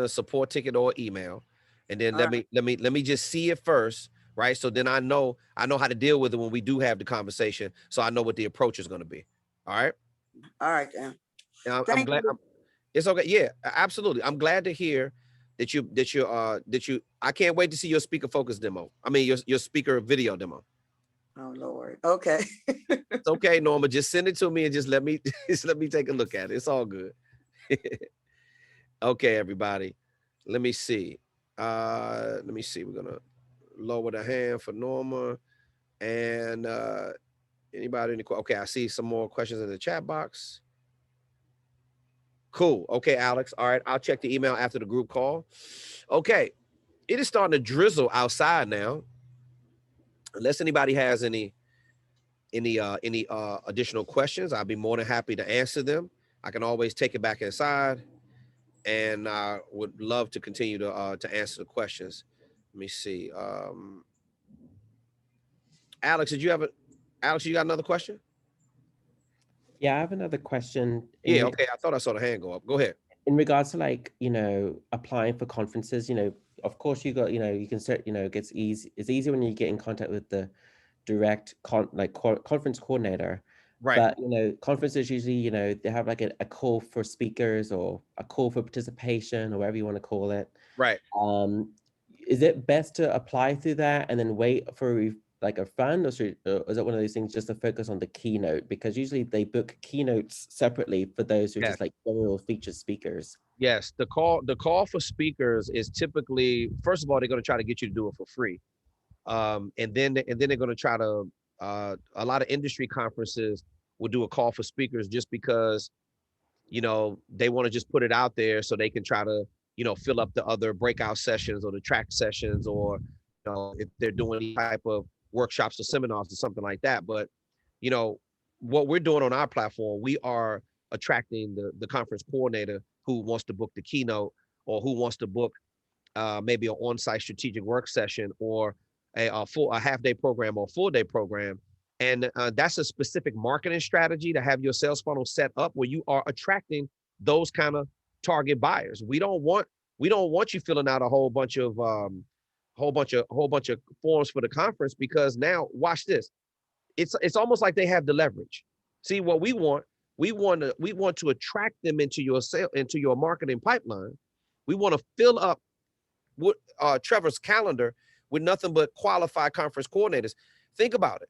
a support ticket or email. And then let me just see it first, right? So then I know how to deal with it when we do have the conversation. So I know what the approach is going to be. All right. All right, Dan. I'm glad. It's okay. Yeah, absolutely. I'm glad to hear that you. I can't wait to see your speaker focus demo. I mean your speaker video demo. Oh Lord. Okay. It's okay, Norma. Just send it to me and just let me take a look at it. It's all good. Okay, everybody. Let me see. We're gonna lower the hand for Norma. And anybody okay, I see some more questions in the chat box. Cool. Okay, Alex. All right, I'll check the email after the group call. Okay, it is starting to drizzle outside now. Unless anybody has any additional questions, I'll be more than happy to answer them. I can always take it back inside, and I would love to continue to answer the questions. Let me see. Alex, you got another question? Yeah, I have another question. Yeah, okay. I thought I saw the hand go up. Go ahead. in regards to like, applying for conferences, of course you got, you can start, it's easier when you get in contact with the direct conference coordinator. Right. But, conferences usually, they have like a call for speakers or a call for participation or whatever you want to call it. Right. Is it best to apply through that and then wait for like a fund, or is it one of those things just to focus on the keynote? Because usually they book keynotes separately for those who are just like general featured speakers. Yes, the call for speakers is typically, first of all, they're going to try to get you to do it for free, and then they're going to try to. A lot of industry conferences will do a call for speakers just because, they want to just put it out there so they can try to, fill up the other breakout sessions or the track sessions, or if they're doing any type of workshops or seminars or something like that. But what we're doing on our platform, we are attracting the conference coordinator who wants to book the keynote, or who wants to book maybe an on-site strategic work session, or a half-day program or full-day program. And that's a specific marketing strategy to have your sales funnel set up where you are attracting those kind of target buyers. We don't want you filling out a whole bunch of forms for the conference, because now watch this. It's almost like they have the leverage. See, what we want to attract them into your marketing pipeline. We want to fill up Trevor's calendar with nothing but qualified conference coordinators. Think about it.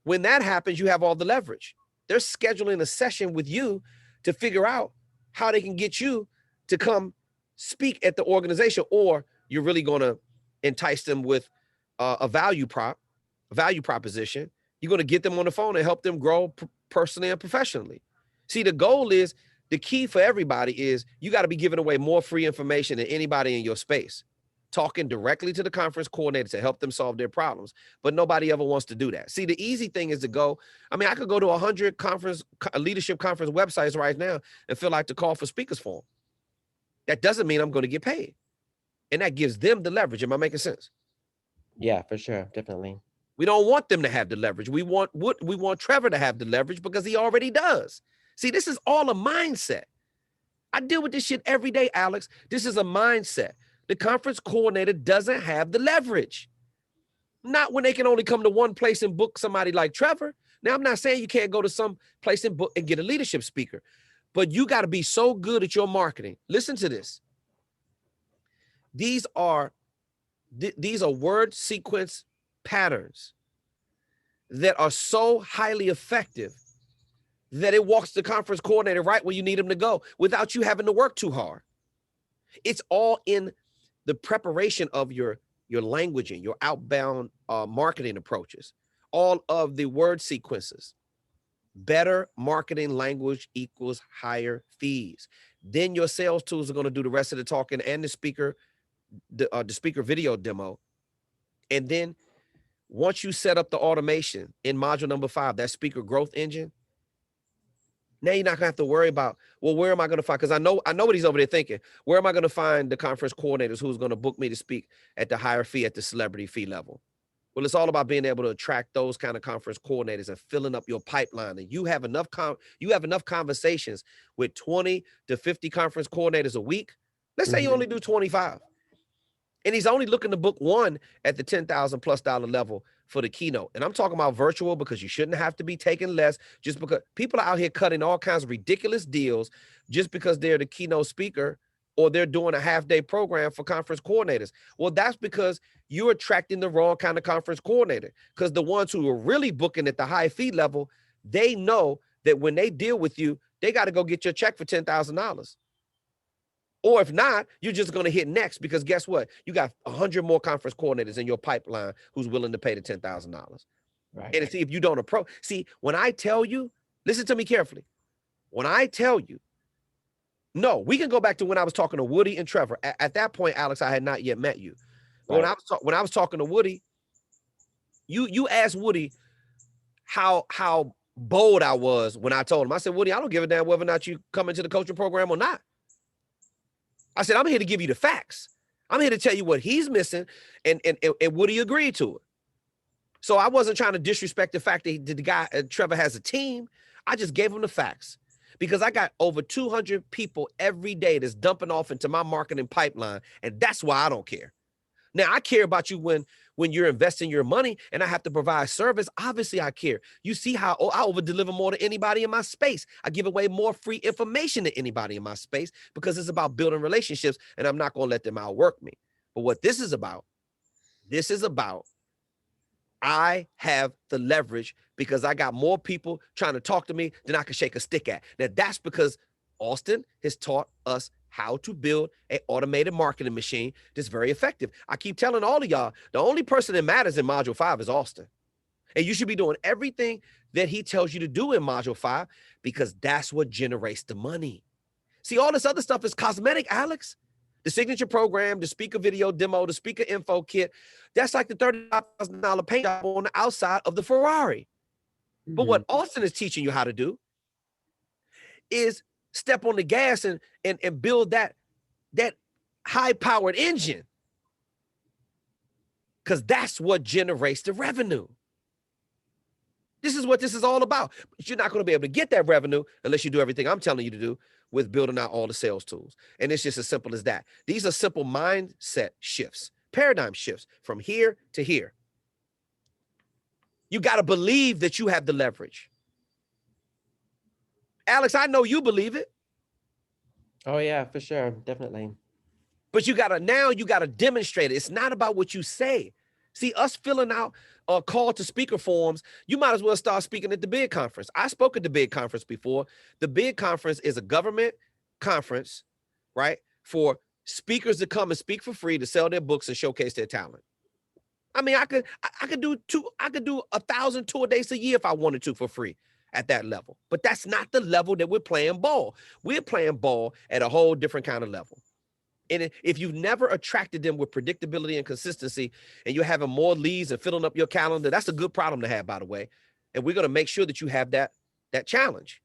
When that happens, you have all the leverage. They're scheduling a session with you to figure out how they can get you to come speak at the organization, or you're really going to entice them with a value proposition. You're going to get them on the phone and help them grow personally and professionally. See, the goal is, the key for everybody is, you got to be giving away more free information than anybody in your space, talking directly to the conference coordinator to help them solve their problems. But nobody ever wants to do that. See, the easy thing is to go, I could go to 100 leadership conference websites right now and fill out the call for speakers form. That doesn't mean I'm going to get paid. And that gives them the leverage. Am I making sense? Yeah, for sure. Definitely. We don't want them to have the leverage. We want Trevor to have the leverage, because he already does. See, this is all a mindset. I deal with this shit every day, Alex. This is a mindset. The conference coordinator doesn't have the leverage. Not when they can only come to one place and book somebody like Trevor. Now, I'm not saying you can't go to some place and book and get a leadership speaker, but you got to be so good at your marketing. Listen to this. These are word sequence patterns that are so highly effective that it walks the conference coordinator right where you need them to go without you having to work too hard. It's all in the preparation of your languaging, your outbound marketing approaches, all of the word sequences. Better marketing language equals higher fees. Then your sales tools are going to do the rest of the talking and the speaker video demo. And then once you set up the automation in module number 5, that speaker growth engine, now you're not gonna have to worry about, well, where am I gonna find? Because I know what he's over there thinking. Where am I gonna find the conference coordinators who's gonna book me to speak at the higher fee, at the celebrity fee level? Well, it's all about being able to attract those kind of conference coordinators and filling up your pipeline. And you have enough conversations with 20 to 50 conference coordinators a week. Let's say you only do 25. And he's only looking to book one at the $10,000+ level for the keynote. And I'm talking about virtual, because you shouldn't have to be taking less, just because people are out here cutting all kinds of ridiculous deals just because they're the keynote speaker, or they're doing a half-day program for conference coordinators. Well, that's because you're attracting the wrong kind of conference coordinator, because the ones who are really booking at the high fee level, they know that when they deal with you, they got to go get your check for $10,000. Or if not, you're just going to hit next, because guess what? You got 100 more conference coordinators in your pipeline who's willing to pay the $10,000. Right. And see, if you don't approach, when I tell you, listen to me carefully. When I tell you, no, we can go back to when I was talking to Woody and Trevor. At that point, Alex, I had not yet met you. But right. when I was talking to Woody, you asked Woody how bold I was when I told him. I said, Woody, I don't give a damn whether or not you come into the coaching program or not. I said, I'm here to give you the facts. I'm here to tell you what he's missing, and Woody agreed to it. So I wasn't trying to disrespect the fact that the guy, Trevor, has a team. I just gave him the facts, because I got over 200 people every day that's dumping off into my marketing pipeline. And that's why I don't care. Now, I care about you when you're investing your money and I have to provide service. Obviously, I care. You see how I over deliver more than anybody in my space. I give away more free information than anybody in my space because it's about building relationships, and I'm not going to let them outwork me. But what this is about I have the leverage because I got more people trying to talk to me than I can shake a stick at. Now, that's because Auston has taught us how to build an automated marketing machine that's very effective. I keep telling all of y'all, the only person that matters in Module 5 is Auston. And you should be doing everything that he tells you to do in Module 5 because that's what generates the money. See, all this other stuff is cosmetic, Alex. The signature program, the speaker video demo, the speaker info kit, that's like the $35,000 paint job on the outside of the Ferrari. But what Auston is teaching you how to do is step on the gas and build that high-powered engine. Because that's what generates the revenue. This is what this is all about. But you're not going to be able to get that revenue unless you do everything I'm telling you to do with building out all the sales tools. And it's just as simple as that. These are simple mindset shifts, paradigm shifts from here to here. You got to believe that you have the leverage. Alex, I know you believe it. Oh yeah, for sure. Definitely. But you got to demonstrate it. It's not about what you say. See, us filling out a call to speaker forms, you might as well start speaking at the big conference. I spoke at the big conference before. The big conference is a government conference, right? For speakers to come and speak for free to sell their books and showcase their talent. I mean, I could do 1,000 tour days a year if I wanted to for free at that level. But that's not the level that we're playing ball. We're playing ball at a whole different kind of level. And if you've never attracted them with predictability and consistency, and you're having more leads and filling up your calendar, that's a good problem to have, by the way. And we're going to make sure that you have that challenge.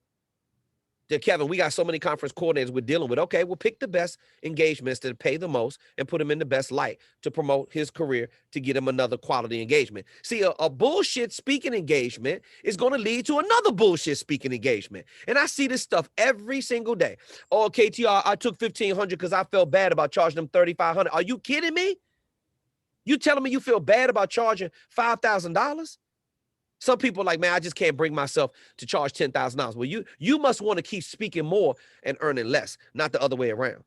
Kevin, we got so many conference coordinators we're dealing with. Okay, we'll pick the best engagements that pay the most and put him in the best light to promote his career to get him another quality engagement. See, a bullshit speaking engagement is going to lead to another bullshit speaking engagement. And I see this stuff every single day. Oh, KTR, I took $1,500 because I felt bad about charging them $3,500. Are you kidding me? You telling me you feel bad about charging $5,000? Some people are like, man, I just can't bring myself to charge $10,000. Well, you must want to keep speaking more and earning less, not the other way around.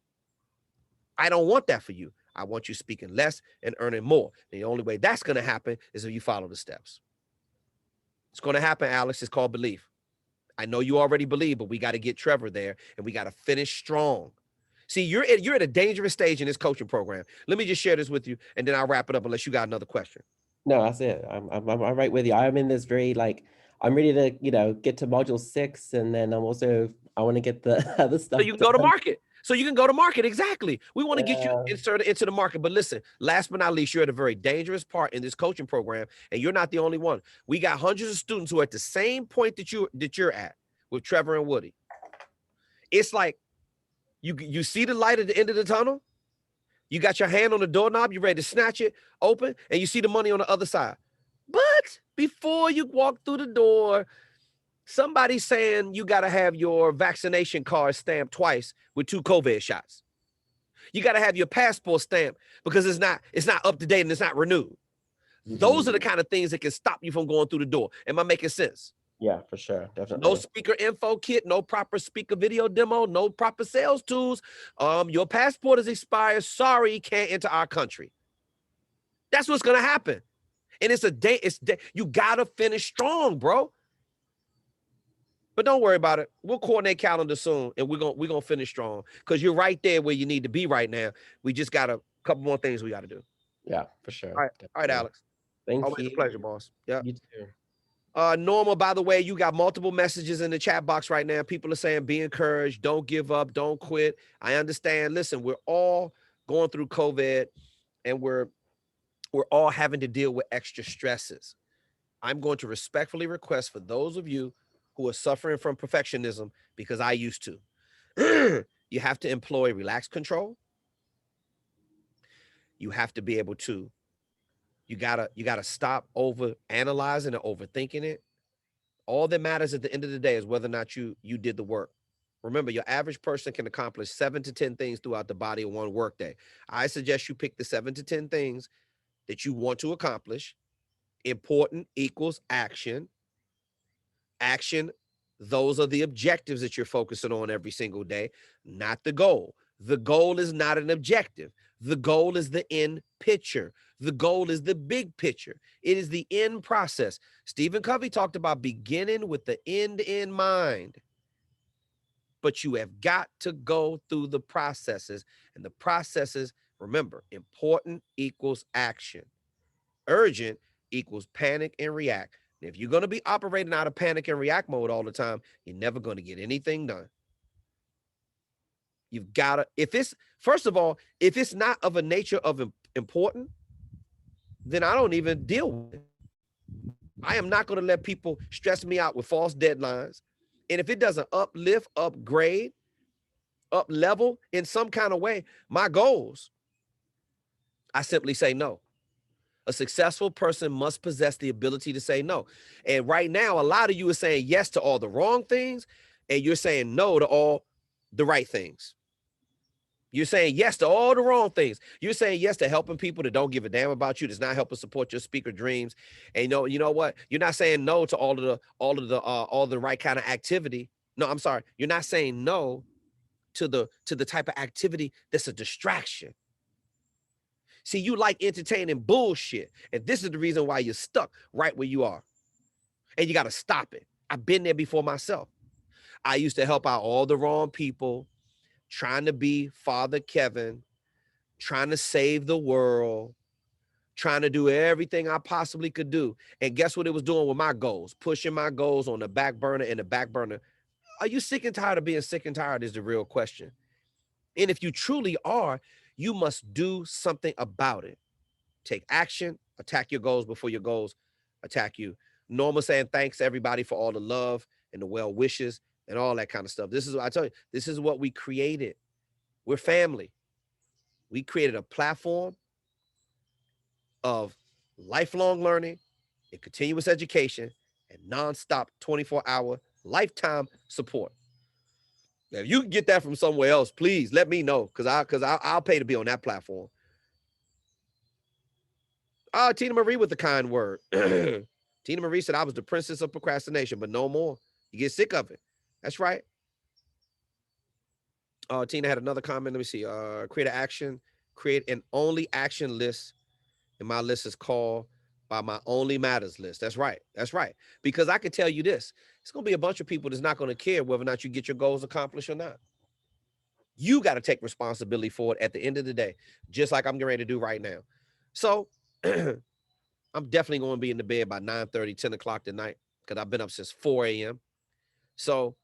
I don't want that for you. I want you speaking less and earning more. The only way that's going to happen is if you follow the steps. It's going to happen, Alex. It's called belief. I know you already believe, but we got to get Trevor there, and we got to finish strong. See, you're at a dangerous stage in this coaching program. Let me just share this with you, and then I'll wrap it up unless you got another question. No, that's it. I'm right with you. I'm in this very I'm ready to, get to module 6, and then I want to get the other stuff. So you can go to market. Exactly. We want to get you inserted into the market. But listen, last but not least, you're at a very dangerous part in this coaching program, and you're not the only one. We got hundreds of students who are at the same point that you're at with Trevor and Woody. It's like you see the light at the end of the tunnel. You got your hand on the doorknob, you're ready to snatch it open, and you see the money on the other side. But before you walk through the door, somebody's saying you got to have your vaccination card stamped twice with 2 COVID shots. You got to have your passport stamped because it's not up to date and it's not renewed. Mm-hmm. Those are the kind of things that can stop you from going through the door. Am I making sense? Yeah, for sure. Definitely. No speaker info kit, no proper speaker video demo, no proper sales tools. Your passport is expired. Sorry, can't enter our country. That's what's going to happen. And you got to finish strong, bro. But don't worry about it. We'll coordinate calendar soon, and we're going to finish strong because you're right there where you need to be right now. We just got a couple more things we got to do. Yeah, for sure. All right, Alex. Thank Always you. a pleasure, boss. Yeah. You too. Norma, by the way, you got multiple messages in the chat box right now. People are saying, be encouraged, don't give up, don't quit. I understand. Listen, we're all going through COVID, and we're all having to deal with extra stresses. I'm going to respectfully request for those of you who are suffering from perfectionism, because I used to, you have to employ relaxed control. You have to be able to You gotta stop over analyzing and overthinking it. All that matters at the end of the day is whether or not you did the work. Remember, your average person can accomplish 7 to 10 things throughout the body of one workday. I suggest you pick the 7 to 10 things that you want to accomplish. Important equals action. Action, those are the objectives that you're focusing on every single day, not the goal. The goal is not an objective. The goal is the end picture. The goal is the big picture. It is the end process. Stephen Covey talked about beginning with the end in mind. But you have got to go through the processes. And the processes, remember, important equals action. Urgent equals panic and react. And if you're going to be operating out of panic and react mode all the time, you're never going to get anything done. You've got to, if it's, first of all, if it's not of a nature of important, then I don't even deal with it. I am not going to let people stress me out with false deadlines. And if it doesn't uplift, upgrade, up level in some kind of way, my goals, I simply say no. A successful person must possess the ability to say no. And right now, a lot of you are saying yes to all the wrong things, and you're saying no to all the right things. You're saying yes to all the wrong things. You're saying yes to helping people that don't give a damn about you, that's not helping support your speaker dreams. And you know what? You're not saying no to all the right kind of activity. No, I'm sorry. You're not saying no to the type of activity that's a distraction. See, you like entertaining bullshit. And this is the reason why you're stuck right where you are. And you got to stop it. I've been there before myself. I used to help out all the wrong people, trying to be Father Kevin, trying to save the world, trying to do everything I possibly could do. And guess what it was doing with my goals? Pushing my goals on the back burner and the back burner. Are you sick and tired of being sick and tired is the real question. And if you truly are, you must do something about it. Take action, attack your goals before your goals attack you. Norma saying thanks everybody for all the love and the well wishes and all that kind of stuff. This is what I tell you. This is what we created. We're family. We created a platform of lifelong learning and continuous education and nonstop 24-hour lifetime support. Now, if you can get that from somewhere else, please let me know, because I'll pay to be on that platform. Tina Marie with the kind word. Tina Marie said I was the princess of procrastination, but no more. You get sick of it. That's right. Tina had another comment. Let me see. Create an only action list. And my list is called by my only matters list. That's right. That's right. Because I can tell you this, it's going to be a bunch of people that's not going to care whether or not you get your goals accomplished or not. You got to take responsibility for it at the end of the day, just like I'm getting ready to do right now. So I'm definitely going to be in the bed by 9:30, 10 o'clock tonight, because I've been up since 4 a.m. So,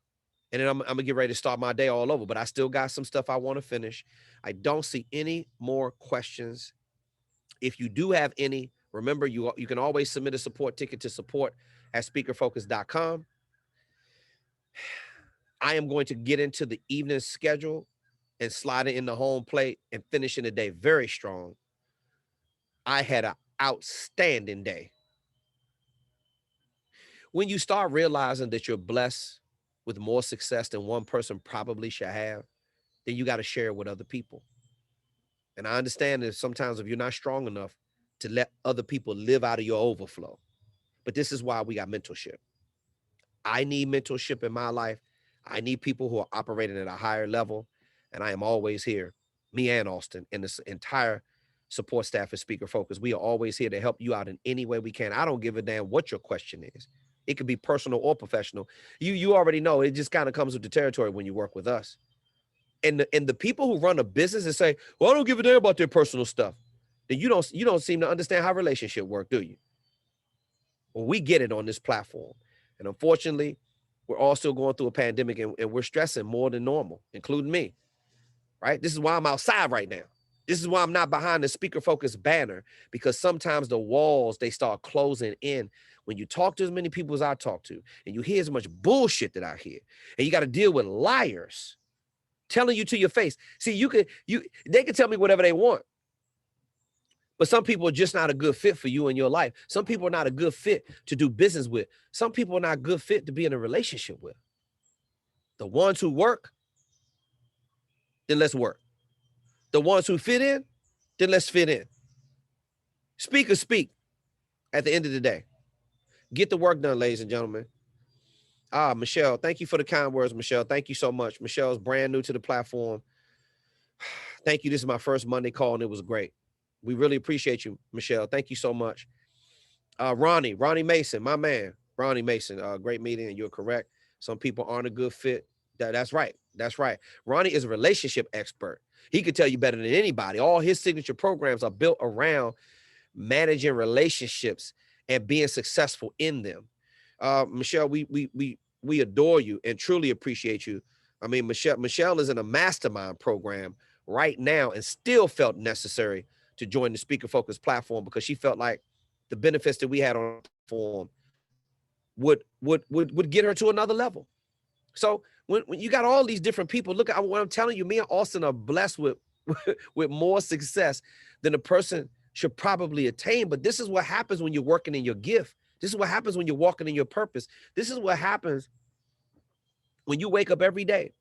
and then I'm going to get ready to start my day all over, but I still got some stuff I want to finish. I don't see any more questions. If you do have any, remember, you can always submit a support ticket to support@speakerfocus.com. I am going to get into the evening schedule and slide it in the home plate and finishing the day very strong. I had an outstanding day. When you start realizing that you're blessed with more success than one person probably should have, then you got to share it with other people. And I understand that sometimes if you're not strong enough to let other people live out of your overflow, but this is why we got mentorship. I need mentorship in my life. I need people who are operating at a higher level. And I am always here, me and Austin, and this entire support staff at Speaker Focus. We are always here to help you out in any way we can. I don't give a damn what your question is. It could be personal or professional. You already know, it just kind of comes with the territory when you work with us. And the people who run a business and say, well, I don't give a damn about their personal stuff, then you don't seem to understand how relationship work, do you? Well, we get it on this platform. And unfortunately, we're all still going through a pandemic, and we're stressing more than normal, including me, right? This is why I'm outside right now. This is why I'm not behind the Speaker Focus banner, because sometimes the walls, they start closing in. When you talk to as many people as I talk to, and you hear as much bullshit that I hear, and you got to deal with liars telling you to your face. See, they can tell me whatever they want, but some people are just not a good fit for you in your life. Some people are not a good fit to do business with. Some people are not a good fit to be in a relationship with. The ones who work, then let's work. The ones who fit in, then let's fit in. Speakers speak at the end of the day. Get the work done, ladies and gentlemen. Michelle, thank you for the kind words, Michelle. Thank you so much. Michelle's brand new to the platform. Thank you. This is my first Monday call, and it was great. We really appreciate you, Michelle. Thank you so much. Ronnie Mason, my man. Ronnie Mason, great meeting, and you're correct. Some people aren't a good fit. That's right. That's right. Ronnie is a relationship expert. He could tell you better than anybody. All his signature programs are built around managing relationships and being successful in them. Michelle, we adore you and truly appreciate you. I mean, Michelle is in a mastermind program right now and still felt necessary to join the Speaker Focus platform because she felt like the benefits that we had on the platform would get her to another level. So when you got all these different people, look at what I'm telling you, me and Austin are blessed with more success than a person should probably attain. But this is what happens when you're working in your gift. This is what happens when you're walking in your purpose. This is what happens when you wake up every day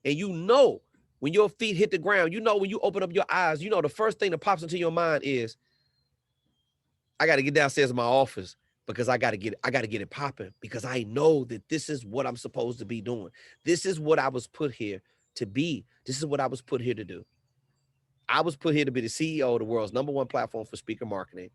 and you know when your feet hit the ground, you know when you open up your eyes, you know the first thing that pops into your mind is, I got to get downstairs in my office because I got to get it popping because I know that this is what I'm supposed to be doing. This is what I was put here to be. This is what I was put here to do. I was put here to be the CEO of the world's #1 platform for speaker marketing.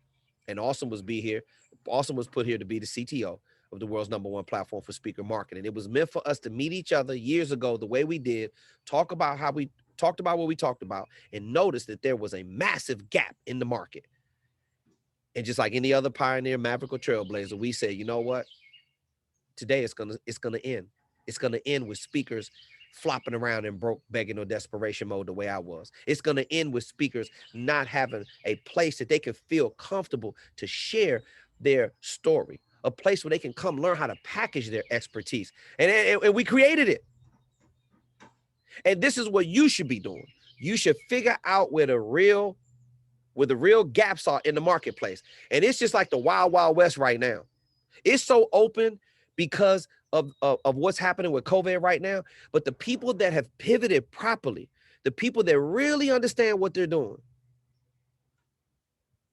And Austin was put here to be the CTO of the world's #1 platform for speaker marketing. It was meant for us to meet each other years ago the way we did, talk about what we talked about, and notice that there was a massive gap in the market. And just like any other pioneer, maverick, or trailblazer, we said, you know what? Today it's gonna end. It's gonna end with speakers flopping around in broke, begging, or desperation mode the way I was. It's gonna end with speakers not having a place that they can feel comfortable to share their story, a place where they can come learn how to package their expertise. And we created it. And this is what you should be doing. You should figure out where the real gaps are in the marketplace. And it's just like the wild, wild west right now. It's so open because of what's happening with COVID right now. But the people that have pivoted properly, the people that really understand what they're doing,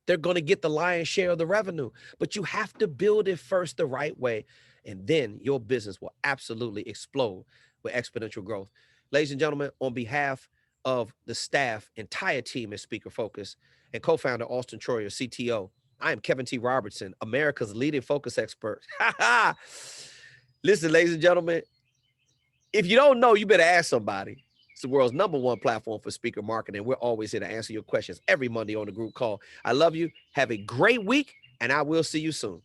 they're going to get the lion's share of the revenue. But you have to build it first the right way. And then your business will absolutely explode with exponential growth. Ladies and gentlemen, on behalf of the staff, entire team at Speaker Focus, and co-founder Auston Troyer, CTO, I am Kevin T. Robertson, America's leading focus expert. Listen, ladies and gentlemen, if you don't know, you better ask somebody. It's the world's #1 platform for speaker marketing. We're always here to answer your questions every Monday on the group call. I love you. Have a great week, and I will see you soon.